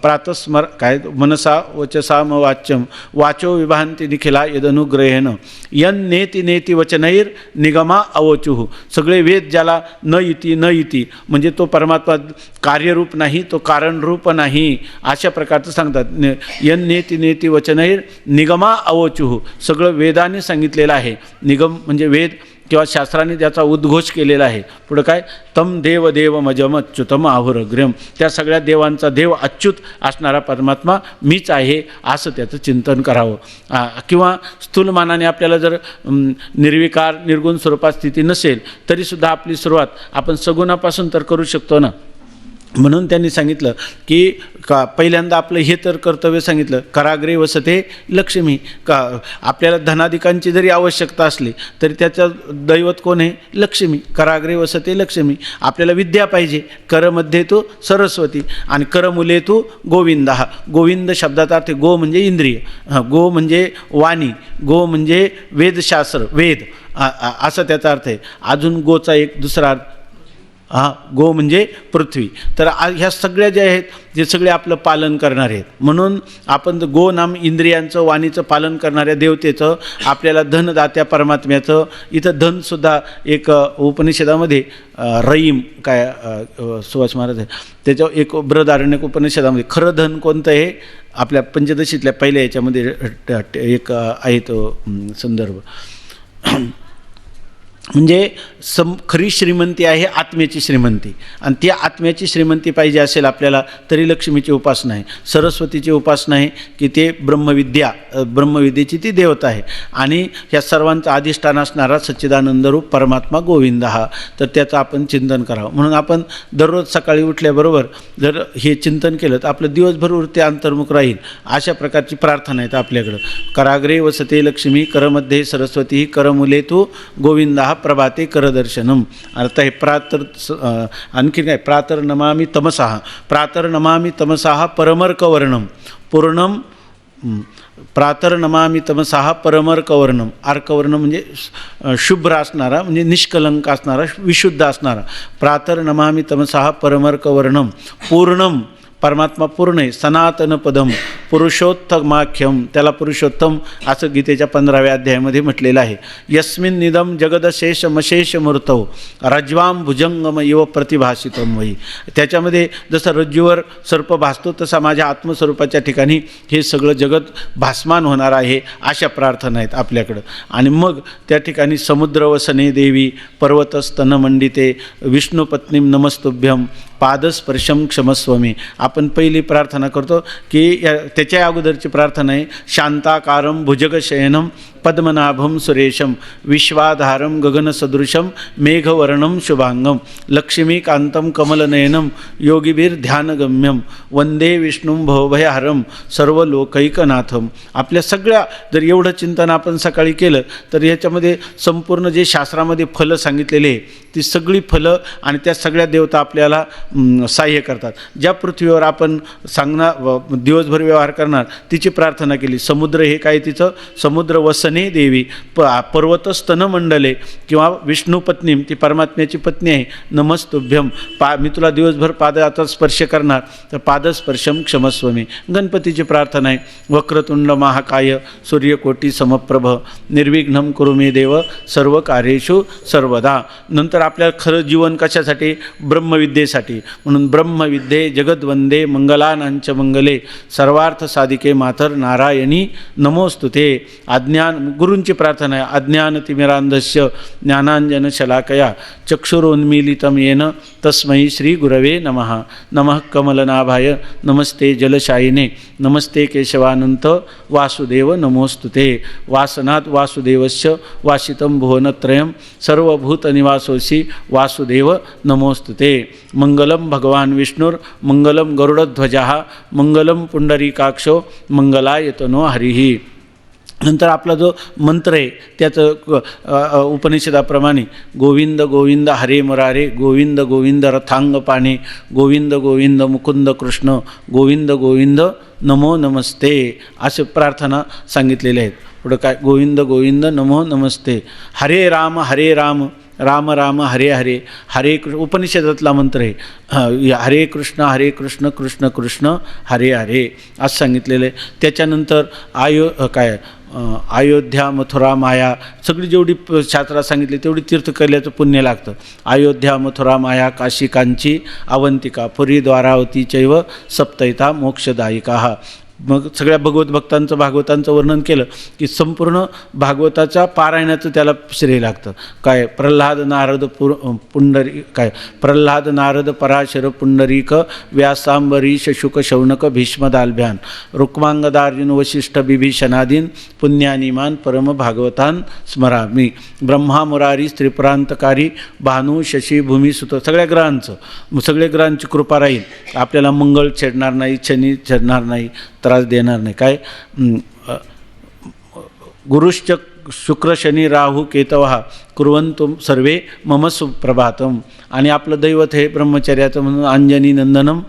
प्रातस्मर काय, मनसा वचसाम वाच्यम, वाचो विभांती निखिला यदनुग्रहेण, यन नेति नेति वचनैर निगमा अवचुः. सगळे वेद ज्याला न इति म्हणजे तो परमात्मा कार्यरूप नाही, तो कारणरूप नाही, अशा प्रकारचं सांगतात. यन नेति नेति वचनैर निगमा अवचुः. सगळं वेदाने सांगितलेलं आहे. निगम म्हणजे वेद किंवा शास्त्राने त्याचा उद्घोष केलेला आहे. पुढं काय, तम देव देवमजम अच्युतम आहुरग्र्यम. त्या सगळ्या देवांचा देव अच्युत असणारा परमात्मा मीच आहे, असं त्याचं चिंतन करावं. किंवा स्थूलमानाने आपल्याला जर निर्विकार निर्गुण स्वरूपात स्थिती नसेल तरीसुद्धा आपली सुरुवात आपण सगुणापासून तर करू शकतो ना. म्हणून त्यांनी सांगितलं की पहिल्यांदा आपलं हे तर कर्तव्य सांगितलं, कराग्रे वसते लक्ष्मी. आपल्याला धनाधिकांची जरी आवश्यकता असली तरी त्याचं दैवत कोण आहे, लक्ष्मी. कराग्रे वसते लक्ष्मी. आपल्याला विद्या पाहिजे, करमध्ये तो सरस्वती आणि करमुले तो गोविंदा. गोविंद शब्दाचा अर्थ गो म्हणजे इंद्रिय, गो म्हणजे वाणी, गो म्हणजे वेदशास्त्र, वेद असा त्याचा अर्थ आहे. अजून गोचा एक दुसरा अर्थ, गो म्हणजे पृथ्वी. तर ह्या सगळ्या ज्या आहेत जे सगळे आपलं पालन करणारे आहेत. म्हणून आपण गो नाम इंद्रियांचं वाणीचं पालन करणाऱ्या देवतेचं, आपल्याला धनदात्या परमात्म्याचं, इथं धनसुद्धा एक उपनिषदामध्ये रईम काय सुभाष महाराज आहे त्याच्यावर एक बृहदारण्यक उपनिषदामध्ये खरं धन कोणतं आहे, आपल्या पंचदशीतल्या पहिल्या याच्यामध्ये एक आहे तो संदर्भ. म्हणजे खरी श्रीमंती आहे आत्म्याची श्रीमंती, आणि ती आत्म्याची श्रीमंती पाहिजे असेल आपल्याला तरी लक्ष्मीची उपासना आहे, सरस्वतीची उपासना आहे की ते ब्रह्मविद्येची ती देवता आहे, आणि ह्या सर्वांचा अधिष्ठान असणारा सच्चिदानंद रूप परमात्मा गोविंद हा, तर त्याचं आपण चिंतन करावं. म्हणून आपण दररोज सकाळी उठल्याबरोबर जर हे चिंतन केलं तर आपलं दिवसभर ते अंतर्मुख राहील. अशा प्रकारची प्रार्थना आहेत आपल्याकडं. कराग्रे वसते लक्ष्मी, करमध्ये सरस्वती, करमुले तू गोविंदा प्रभाते करदर्शनम. अर्थ आहे आणखी काय, प्रातर नमामि तमसाः परमर्कवर्णम पूर्णम, प्रातर नमामि तमसाः परमर्कवर्णम. अर्कवर्ण म्हणजे शुभ्र असणारा, म्हणजे निष्कलंक असणारा, विशुद्ध असणारा. प्रातर नमामि तमसाः परमर्कवर्णम पूर्णम, परमात्मा पूर्ण आहे, सनातन पदम पुरुषोत्तमाख्यम, त्याला पुरुषोत्तम असं गीतेच्या 15व्या अध्यायामध्ये म्हटलेलं आहे. यस्मिन् निदम जगदशेषमशेष मूर्तौ रज्वाम भुजंगम इव प्रतिभासितम वही. त्याच्यामध्ये जसं रज्जूवर सर्प भासतो तसा माझ्या आत्मस्वरूपाच्या ठिकाणी हे सगळं जगत भासमान होणार आहे. अशा प्रार्थना आहेत आपल्याकडं. आणि मग त्या ठिकाणी समुद्रवसने देवी पर्वतस्तनमंडिते विष्णुपत्नीं नमस्तुभ्यं पादस्पर्शम क्षमस्वमी. आपण पहिली प्रार्थना करतो की त्याच्या अगोदरची प्रार्थना आहे शांताकारं भुजगशयनं पद्मनाभं सुरेशं विश्वाधारं गगनसदृशं मेघवर्णं शुभांगं लक्ष्मीकान्तं कमलनयनं योगिभिर्ध्यानगम्यं वंदे विष्णुं भवभयहरं सर्वलोकैकनाथं. आपल्या सगळ्या जर एवढं चिंतन आपण सकाळी केलं तर याच्यामध्ये संपूर्ण जे शास्त्रामध्ये फलं सांगितलेले ती सगळी फलं आणि त्या सगळ्या देवता आपल्याला सहाय्य करतात. ज्या पृथ्वीवर आपण दिवसभर व्यवहार करणार तिची प्रार्थना केली. समुद्र हे काय, तिचं समुद्र वसने देवी पर्वतस्तनमंडले किंवा विष्णुपत्नी, ती परमात्म्याची पत्नी आहे. नमस्तुभ्यम, मी तुला दिवसभर पादाचा स्पर्श करणार तर पादस्पर्शम क्षमस्वमी. गणपतीची प्रार्थना आहे वक्रतुंड महाकाय सूर्यकोटी समप्रभ निर्विघ्नं कुरु मे देव सर्व कार्येषु सर्वदा. नंतर आपल्याला खरं जीवन कशासाठी, ब्रह्मविद्येसाठी. म्हणून ब्रह्मविद्ये जगद्वंदे मंगलानांच मंगले सर्वार्थ साधिके मातर नारायणी नमोस्तुते. गुरूंची प्रार्थना आहे अज्ञानतिमिरांधस्य ज्ञानांजन शलाकया चक्षुरोन्मीलितं येन तस्मै श्री गुरवे नमः. नमः कमलनाभाय नमस्ते जलशायिने नमस्ते केशवानंत वासुदेव नमोस्तुते. वासनात् वासुदेवस्य वासितं भुवनत्रयं सर्वभूतनिवासोऽसि वासुदेव नमोस्तुते. मंगलम भगवान विष्णुर मंगलम गरुडध्वजः मंगलम पुंडरीकाक्षो मंगलायतनो हरिः. नंतर आपला जो मंत्र आहे त्याचं उपनिषदाप्रमाणे गोविंद गोविंद हरे मुरारे गोविंद गोविंद रथांग पाणे गोविंद गोविंद मुकुंद कृष्ण गोविंद गोविंद नमो नमस्ते असे प्रार्थना सांगितलेल्या आहेत. पुढं काय, गोविंद गोविंद नमो नमस्ते. हरे राम राम राम हरे हरे हरे कृष्ण. उपनिषदातला मंत्र आहे हरे कृष्ण कृष्ण कृष्ण हरे हरे असं सांगितलेलं आहे. त्याच्यानंतर अयोध्या मथुरा माया सगळी जेवढी शास्त्रात सांगितली तेवढी तीर्थ केल्याचं पुण्य लागतं. अयोध्या मथुरा माया काशी कांची अवंतिका पुरी द्वारावती चैव सप्तैता मोक्षदायिका. मग सगळ्या भगवत भागवतांचं वर्णन केलं की संपूर्ण भागवताच्या पारायणाचं त्याला श्रेय लागतं. काय, प्रल्हाद नारद पराशर पुंडरीक व्यासांबरीश शुक शौनक भीष्मदालभ्यान रुक्मांगदार्जुन वशिष्ठ बिभीषणादीन पुण्यानिमान परम भागवतान स्मरामी. ब्रह्मा मुरारी त्रिपुरांतकारी भानू शशी भूमिसुत सगळ्या ग्रहांची कृपा राहील. आपल्याला मंगळ छेडणार नाही, शनी छेडणार नाही, त्रास देणार नाही. काय, गुरुश्च शुक्र शनी राहू केतवः कुर्वन्तु सर्वे मम सुप्रभातम. आणि आपलं दैवत हे ब्रह्मचर्याचं म्हणून अंजनी नंदनम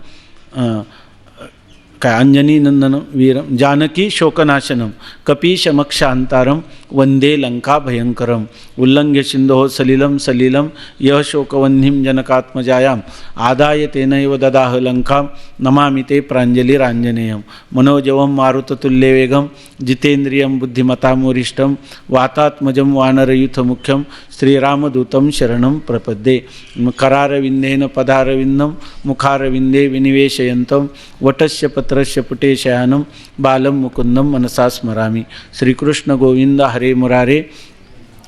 अंजनी नंदनम वीरम जानकी शोकनाशनम कपीशमक्षांतारम वंदे लंका भयंकरम उल्लंघ्य सिंधो सलिलं यह शोकवह्निं जनकात्मजायां आदाय तेनैव ददाह लंकां नमामि ते प्राञ्जलिराञ्जनेयं मनोजवं मारुततुल्यवेगं जितेन्द्रियं बुद्धिमतामोरिष्टं वातात्मजं वानरयूथमुख्यं श्रीरामदूतं शरणं प्रपद्ये. करारविन्देन पदारविन्दं मुखारविन्दे विनिवेशयन्तं वटस्य पत्रस्य पुटे शयानं बालं मुकुन्दं मनसा स्मरामि. श्रीकृष्ण गोविंद हरे मुरारे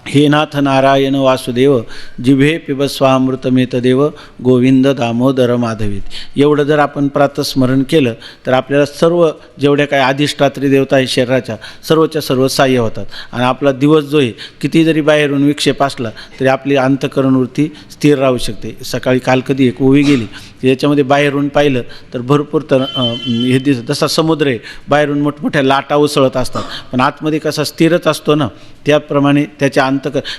हे नाथ नारायण वासुदेव जिभे पिबस्वामृतमेतदेव गोविंद दामोदर माधवीत. एवढं जर आपण प्रातस्मरण केलं तर आपल्याला सर्व जेवढ्या काही अधिष्ठात्री देवता आहे शरीराच्या सर्वच्या सर्व सहाय्य होतात आणि आपला दिवस जो आहे किती जरी बाहेरून विक्षेप असला तरी आपली अंतःकरणवृत्ती स्थिर राहू शकते. सकाळी काल कधी एक ओवी गेली याच्यामध्ये बाहेरून पाहिलं तर भरपूर हे दिसतं जसा समुद्र आहे बाहेरून मोठमोठ्या लाटा उसळत असतात पण आतमध्ये कसा स्थिरच असतो ना त्याप्रमाणे त्याच्या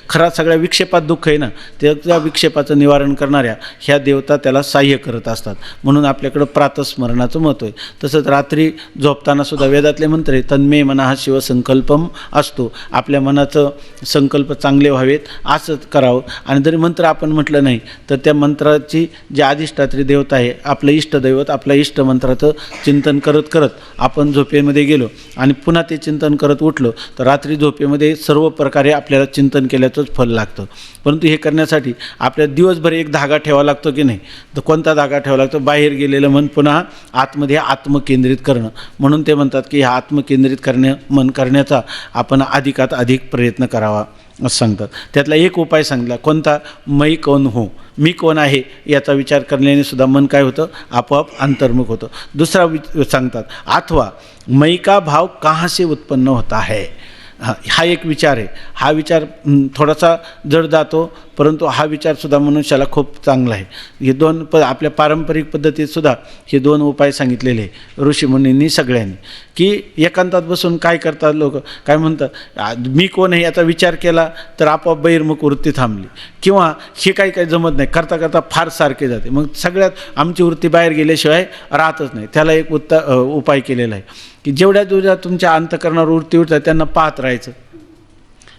खरा सगळ्या विक्षेपात दुःख आहे ना त्या विक्षेपाचं निवारण करणाऱ्या ह्या देवता त्याला सहाय्य करत असतात. म्हणून आपल्याकडं प्रातस्मरणाचं महत्त्व आहे. तसंच रात्री झोपताना सुद्धा वेदातले मंत्र आहे तन्मे मना शिवसंकल्पम असतो. आपल्या मनाचं संकल्प चांगले व्हावेत असंच करावं आणि जरी मंत्र आपण म्हटलं नाही तर त्या मंत्राची जी अधिष्ठात्री देवता आहे आपलं इष्टदैवत आपल्या इष्टमंत्राचं चिंतन करत करत आपण झोपेमध्ये गेलो आणि पुन्हा ते चिंतन करत उठलो तर रात्री झोपेमध्ये सर्व प्रकारे आपल्याला चिंतन केल्याचंच फल लागतं. परंतु हे करण्यासाठी आपल्या दिवसभर एक धागा ठेवावा लागतो की नाही तर कोणता धागा ठेवावा लागतो बाहेर गेलेलं मन पुन्हा आतमध्ये आत्मकेंद्रित करणं. म्हणून ते म्हणतात की हा आत्मकेंद्रित मन करण्याचा आपण अधिकात अधिक प्रयत्न करावा असं सांगतात. त्यातला एक उपाय सांगितला कोणता मै कौन हो मी कोण आहे याचा विचार करण्याने सुद्धा मन काय होतं आपोआप अंतर्मुख होतं. दुसरा सांगतात अथवा मै का भाव कहाँ से उत्पन्न होता है. हा एक विचार आहे. हा विचार थोडासा जड जातो परंतु हा विचारसुद्धा मनुष्याला खूप चांगला आहे. हे दोन आपल्या पारंपरिक पद्धतीतसुद्धा हे दोन उपाय सांगितलेले आहे ऋषीमुनींनी सगळ्यांनी की एकांतात बसून काय करतात लोक काय म्हणतात मी कोण आहे याचा विचार केला तर आपोआप बहिर्मुख वृत्ती थांबली किंवा हे काही जमत नाही करता करता फार सारखे जाते मग सगळ्यात आमची वृत्ती बाहेर गेल्याशिवाय राहतच नाही. त्याला एक उपाय केलेला आहे की जेवढ्या तुमच्या अंतःकरणावर वृत्ती उठतात त्यांना पाहत राहायचं.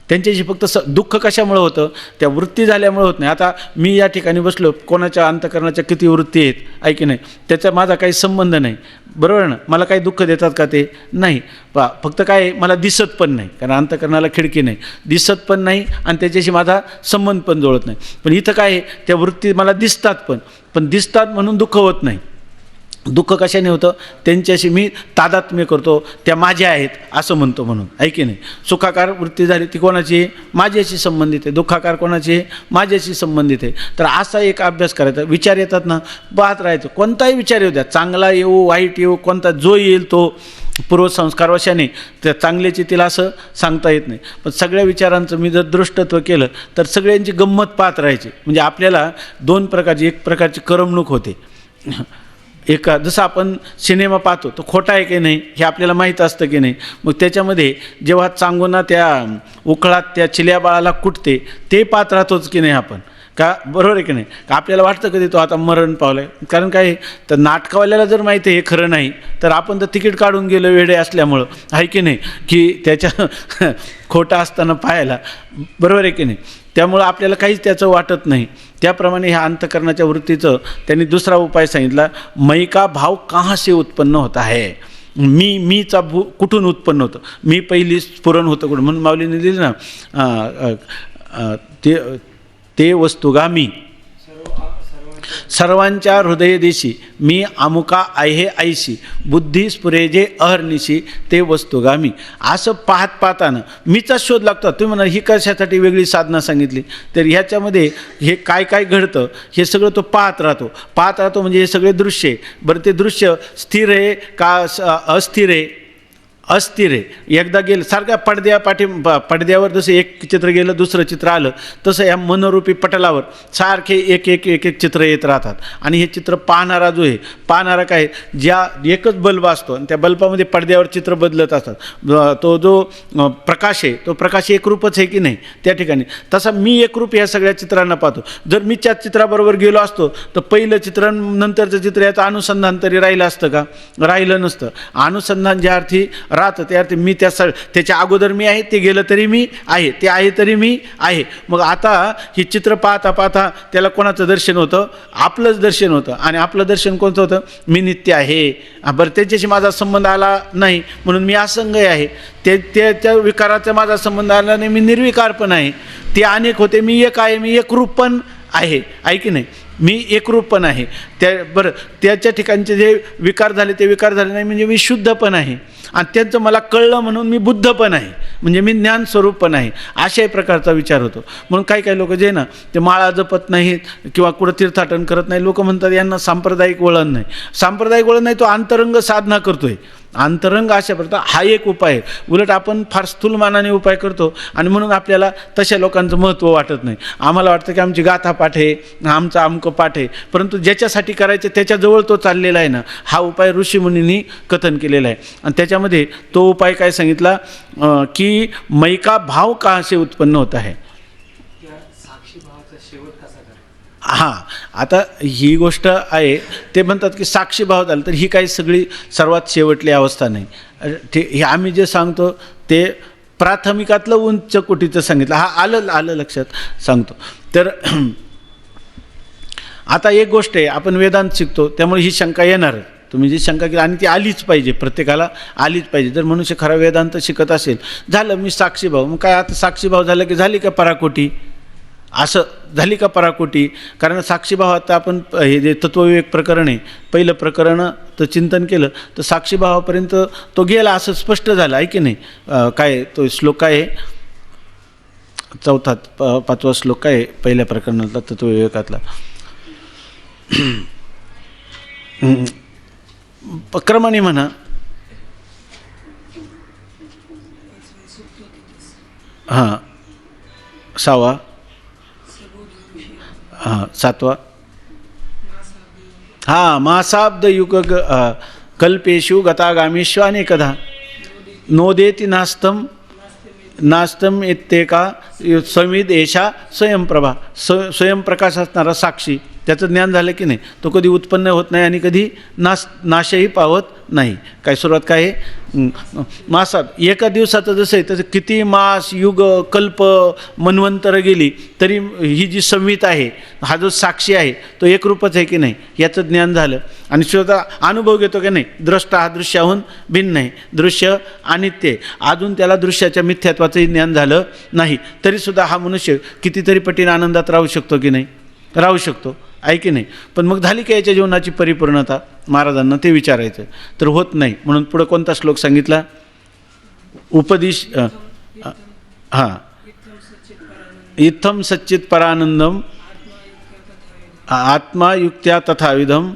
त्यांच्याशी फक्त दुःख कशामुळे होतं त्या वृत्ती झाल्यामुळे होत नाही. आता मी या ठिकाणी बसलो कोणाच्या अंतःकरणाच्या किती वृत्ती आहेत ऐकी नाही त्याचा माझा काही संबंध नाही बरोबर ना. मला काही दुःख देतात का ते नाही फक्त काय मला दिसत पण नाही कारण अंतःकरणाला खिडकी नाही दिसत पण नाही आणि त्याच्याशी माझा संबंध पण जुळत नाही. पण इथं काय आहे त्या वृत्ती मला दिसतात पण दिसतात म्हणून दुःख होत नाही. दुःख कशाने होतं त्यांच्याशी मी तादात्म्य करतो त्या माझ्या आहेत असं म्हणतो म्हणून ऐकी नाही. सुखाकार वृत्ती झाली ती कोणाची आहे माझ्याशी संबंधित आहे. दुःखाकार कोणाची आहे माझ्याशी संबंधित आहे. तर असा एक अभ्यास करायचा. विचार येतात ना पाहत राहायचं कोणताही विचार येऊ द्या चांगला येऊ वाईट येऊ कोणता जो येईल तो पूर्वसंस्कारवशाने त्या चांगल्याची तिला असं सांगता येत नाही. पण सगळ्या विचारांचं मी जर दृष्टत्व केलं तर सगळ्यांची गंमत पाहत राहायची. म्हणजे आपल्याला दोन प्रकारची एक प्रकारची करमणूक होते. जसं आपण सिनेमा पाहतो तो खोटा आहे की नाही हे आपल्याला माहीत असतं की नाही. मग त्याच्यामध्ये जेव्हा चांगुना त्या उकळात त्या चिल्या बाळाला कुटते ते पाहत राहतोच की नाही आपण का बरोबर आहे की नाही. का आपल्याला वाटतं कधी तो आता मरण पावला आहे कारण काय तर नाटकवाल्याला जर माहिती आहे हे खरं नाही तर आपण तर तिकीट काढून गेलो वेडे असल्यामुळं आहे की नाही की त्याच्या खोटा असताना पाहायला बरोबर आहे की नाही. त्यामुळं आपल्याला काहीच त्याचं वाटत नाही. त्याप्रमाणे ह्या अंतःकरणाच्या वृत्तीचं त्यांनी दुसरा उपाय सांगितला मै का भाव कहाँ से उत्पन्न होता है. मीचा कुठून उत्पन्न होतं मी पहिली स्फुरण होतं कुठून म्हणून माऊलीने दिली ना ते वस्तुगामी सर्वांच्या हृदयदेशी मी अमुका आहे ऐशी बुद्धी स्फुरेजे अहर्निशी ते वस्तुगामी. असं पाहताना मीचा शोध लागतो. तुम्ही म्हणा ही कशासाठी वेगळी साधना सांगितली तर ह्याच्यामध्ये हे काय घडतं हे सगळं तो पाहत राहतो म्हणजे हे सगळे दृश्य आहे. बरं ते दृश्य स्थिर आहे का अस्थिर आहे अस्थिर आहे. एकदा गेलं सारख्या पडद्यावर जसं एक चित्र गेलं दुसरं चित्र आलं तसं या मनोरूपी पटलावर सारखे एक चित्र येत राहतात. आणि हे चित्र पाहणारा जो आहे पाहणारा काय ज्या एकच बल्ब असतो आणि त्या बल्बामध्ये पडद्यावर चित्र बदलत असतात. तो जो प्रकाश आहे तो प्रकाश एकरूपच आहे की नाही त्या ठिकाणी तसा मी एकरूप ह्या सगळ्या चित्रांना पाहतो. जर मी त्या चित्राबरोबर गेलो असतो तर पहिलं चित्र नंतरचं चित्र याचं अनुसंधान तरी राहिलं असतं का राहिलं नसतं. अनुसंधान ज्या अर्थी राहतं त्या अर्थी मी त्याच्या अगोदर मी आहे ते गेलं तरी मी आहे ते आहे तरी मी आहे. मग आता हे चित्र पाहता त्याला कोणाचं दर्शन होतं आपलंच दर्शन होतं. आणि आपलं दर्शन कोणतं होतं मी नित्य आहे. बरं त्याच्याशी माझा संबंध आला नाही म्हणून मी असंग आहे. त्या विकाराचा माझा संबंध आला नाही मी निर्विकार पण आहे. ते अनेक होते मी एक आहे मी एकरूप पण आहे की नाही मी एकरूप पण आहे. बरं त्याच्या ठिकाणचे जे विकार झाले ते विकार झाले नाही म्हणजे मी शुद्ध पण आहे. आणि त्यांचं मला कळलं म्हणून मी बुद्ध पण आहे, म्हणजे मी ज्ञानस्वरूप पण आहे, अशाही प्रकारचा विचार होतो. म्हणून काही लोक जे ना ते माळा जपत नाहीत किंवा कुठं तीर्थाटन करत नाही, लोक म्हणतात यांना सांप्रदायिक वळण नाही. सांप्रदायिक वळण नाही, तो अंतरंग साधना करतोय. अंतरंग अशा प्रकार हा एक उपाय आहे. उलट आपण फार स्थूलमानाने उपाय करतो आणि म्हणून आपल्याला तशा लोकांचं महत्त्व वाटत नाही. आम्हाला वाटतं की आमची गाथा पाठ आहे, आमचा अमकं पाठ आहे, परंतु ज्याच्यासाठी करायचं त्याच्याजवळ तो चाललेला आहे ना. हा उपाय ऋषीमुनींनी कथन केलेला आहे आणि त्याच्यामध्ये तो उपाय काय सांगितला की मैका भाव कहासे उत्पन्न होता है. हां, आता ही गोष्ट आहे. ते म्हणतात की साक्षी भाव झाला, तर ही काही सगळी सर्वात शेवटली अवस्था नाही. हे आम्ही जे सांगतो ते प्राथमिकातलं उंच कोटीचं सांगितलं. हा आलं लक्षात सांगतो. तर आता एक गोष्ट आहे, आपण वेदांत शिकतो त्यामुळे ही शंका येणार. तुम्ही जी शंका केली आणि ती आलीच पाहिजे, प्रत्येकाला आलीच पाहिजे. जर मनुष्य खरा वेदांत शिकत असेल, झालं मी साक्षीभाव, मग काय आता साक्षीभाव झालं की झाली का पराकोटी, असं झाली का पराकोटी. कारण साक्षीभावात आपण हे जे तत्वविवेक प्रकरण आहे, पहिलं प्रकरण तर चिंतन केलं तर साक्षीभावापर्यंत तो गेला असं स्पष्ट झालं आहे की नाही. काय तो श्लोक काय आहे, चौथा 5वा श्लोक काय आहे पहिल्या प्रकरणातला तत्वविवेकातला. क्रमाने म्हणा. हां, 6वा, हां 7वा. हां, मासाब्द युग कल्पेषु गतागामीष्व अनेकदा नोदेति नास्तम इत्येका समिद एषा स्वयंप्रभा. स्वयंप्रकाश असणारा साक्षी, त्याचं ज्ञान झालं की नाही, तो कधी उत्पन्न होत नाही आणि कधी नाशही पावत नाही. काय सुरुवात काय आहे, मासात एका दिवसाचं जसं आहे तसं किती मास युग कल्प मनवंतर गेली तरी ही जी संवित आहे, हा जो साक्षी आहे तो एकरूपच आहे की नाही याचं ज्ञान झालं. आणि स्वतः अनुभव घेतो की नाही, द्रष्टा हा दृश्याहून भिन्न आहे, दृश्य अनित्य आहे. अजून त्याला दृश्याच्या मिथ्यात्वाचंही ज्ञान झालं नाही, तरीसुद्धा हा मनुष्य कितीतरी पटीने आनंदात राहू शकतो की नाही, राहू शकतो आहे की नाही. पण मग झाली का याच्या जीवनाची परिपूर्णता, महाराजांना ते विचारायचं. तर होत नाही. म्हणून पुढं कोणता श्लोक सांगितला, उपदेश. हां, इत्थम सच्चित परानंदम आत्मायुक्त्या तथाविधम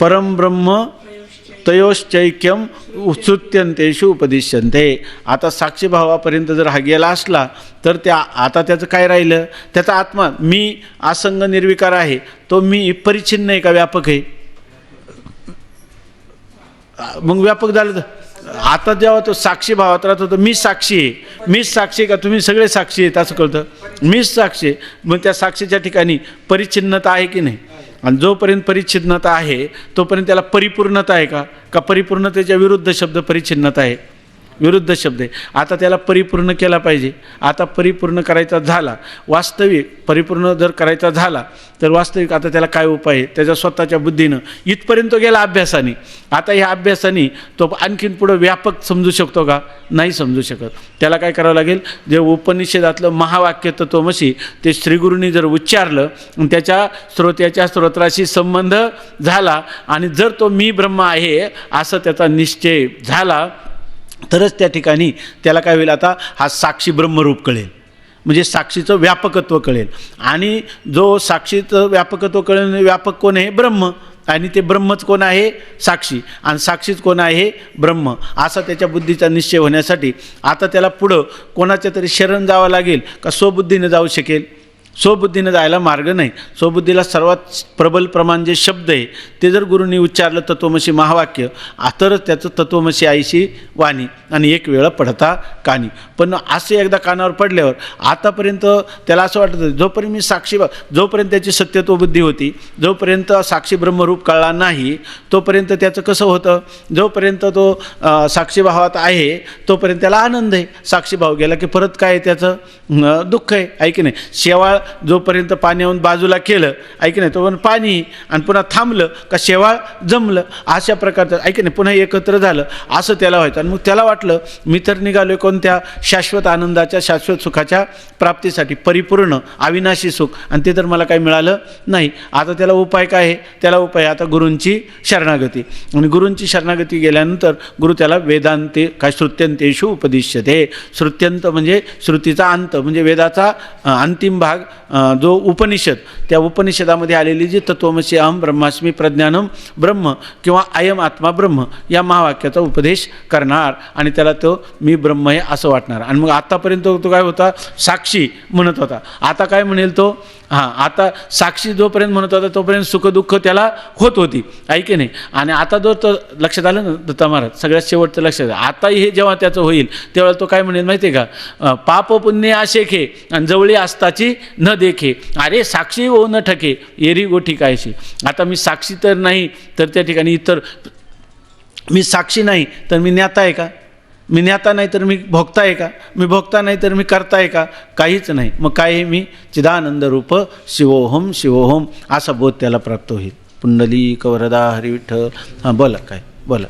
परम ब्रह्म तयोश्चैक्यम उत्सुत्यंतेषु उपदिश्यन्ते. आता साक्षीभावापर्यंत जर हा गेला असला तर आता त्याचं काय राहिलं, त्याचा आत्मा मी असंग निर्विकार आहे, तो मी परिच्छिन्न आहे का व्यापक आहे. मग व्यापक झालं तर आता जेव्हा तो साक्षीभावात राहतो तर मी साक्षी आहे, मीच साक्षी का तुम्ही सगळे साक्षी आहेत असं कळतं, मीच साक्षी आहे. मग त्या साक्षीच्या ठिकाणी परिच्छिन्नता आहे की नाही. आणि जोपर्यंत परिच्छिन्नता आहे तोपर्यंत त्याला परिपूर्णता आहे का परिपूर्णतेच्या विरुद्ध शब्द परिच्छिन्नता आहे, विरुद्ध शब्द आहे. आता त्याला परिपूर्ण केला पाहिजे. आता परिपूर्ण करायचा झाला, वास्तविक परिपूर्ण जर करायचा झाला तर वास्तविक आता त्याला काय उपाय आहे, त्याच्या स्वतःच्या बुद्धीनं इथपर्यंत गेला अभ्यासाने. आता ह्या अभ्यासाने तो आणखीन पुढं व्यापक समजू शकतो का, नाही समजू शकत. त्याला काय करावं लागेल, जे उपनिषदातलं महावाक्य तत्वमसी ते श्रीगुरूंनी जर उच्चारलं आणि त्याच्या श्रोत्याच्या स्तोत्राशी संबंध झाला आणि जर तो मी ब्रह्म आहे असं त्याचा निश्चय झाला तरच त्या ठिकाणी त्याला काय होईल, आता हा साक्षी ब्रह्मरूप कळेल, म्हणजे साक्षीचं व्यापकत्व कळेल. आणि जो साक्षीचं व्यापकत्व कळेल, व्यापक कोण आहे, ब्रह्म, आणि ते ब्रह्मच कोण आहे, साक्षी, आणि साक्षीच कोण आहे, ब्रह्म. असा त्याच्या बुद्धीचा निश्चय होण्यासाठी आता त्याला पुढं कोणाच्या तरी शरण जावं लागेल का स्वबुद्धीनं जाऊ शकेल. स्वबुद्धीनं जायला मार्ग नाही. स्वबुद्धीला सर्वात प्रबल प्रमाण जे शब्द आहे ते जर गुरूंनी उच्चारलं तत्वमसी महावाक्य, तरच त्याचं तत्वमसी आईशी वाणी आणि एक वेळा पडता कानी. पण असे एकदा कानावर पडल्यावर आतापर्यंत त्याला असं वाटतं जोपर्यंत मी साक्षी, जोपर्यंत त्याची सत्यत्व बुद्धी होती, जोपर्यंत साक्षी ब्रह्मरूप कळला नाही तोपर्यंत त्याचं कसं होतं, जोपर्यंत तो साक्षीभावात आहे तोपर्यंत त्याला आनंद आहे. साक्षीभाव गेला की परत काय त्याचं दुःख आहे की नाही. शेवाळ जोपर्यंत पाणी येऊन बाजूला केलं ऐक नाही तोपर्यंत पाणी आणि पुन्हा थांबलं का शेवाळ जमलं अशा प्रकारचं ऐक नाही पुन्हा एकत्र झालं असं त्याला व्हायचं. आणि मग त्याला वाटलं मी तर निघालो कोणत्या शाश्वत आनंदाच्या शाश्वत सुखाच्या प्राप्तीसाठी परिपूर्ण अविनाशी सुख आणि ते तर मला काही मिळालं नाही. आता त्याला उपाय काय आहे? त्याला उपाय आता गुरूंची शरणागती. आणि गुरूंची शरणागती गेल्यानंतर गुरु त्याला वेदांते काय श्रुत्यंतेषु उपदिश्यते. श्रुत्यंत म्हणजे श्रुतीचा अंत म्हणजे वेदाचा अंतिम भाग जो उपनिषद त्या उपनिषदामध्ये आलेली जी तत्वमसी अहम ब्रह्मास्मी प्रज्ञानम ब्रह्म किंवा अयम आत्मा ब्रह्म या महावाक्याचा उपदेश करणार आणि त्याला तो मी ब्रह्म आहे असं वाटणार. आणि मग आतापर्यंत तो काय होता? साक्षी म्हणत होता. आता काय म्हणेल तो? आता साक्षी जोपर्यंत म्हणत होता तोपर्यंत सुखदुःख त्याला होत होती ऐके नाही. आणि आता जो तो लक्षात आलं ना दत्ता महाराज सगळ्यात शेवटचं लक्षात आलं आता हे जेव्हा त्याचं होईल तेव्हा तो काय म्हणेल माहिती आहे का? पाप पुण्य आशेखे आणि जवळी आस्ताची न देखे अरे साक्षी हो न ठके एरी गोठी कायशी. आता मी साक्षी तर नाही तर त्या ठिकाणी इतर मी साक्षी नाही तर मी ज्ञाता आहे का? मी ज्ञाता नाही तर मी भोगता आहे का? मी भोगता नाही तर मी करता आहे का? काहीच नाही. मग काय आहे मी? चिदानंद रूप शिवोहम शिवोहम असा बोध त्याला प्राप्त होईल. पुंडलिक वरदा हरी विठ्ठल. हां बोला काय बोला.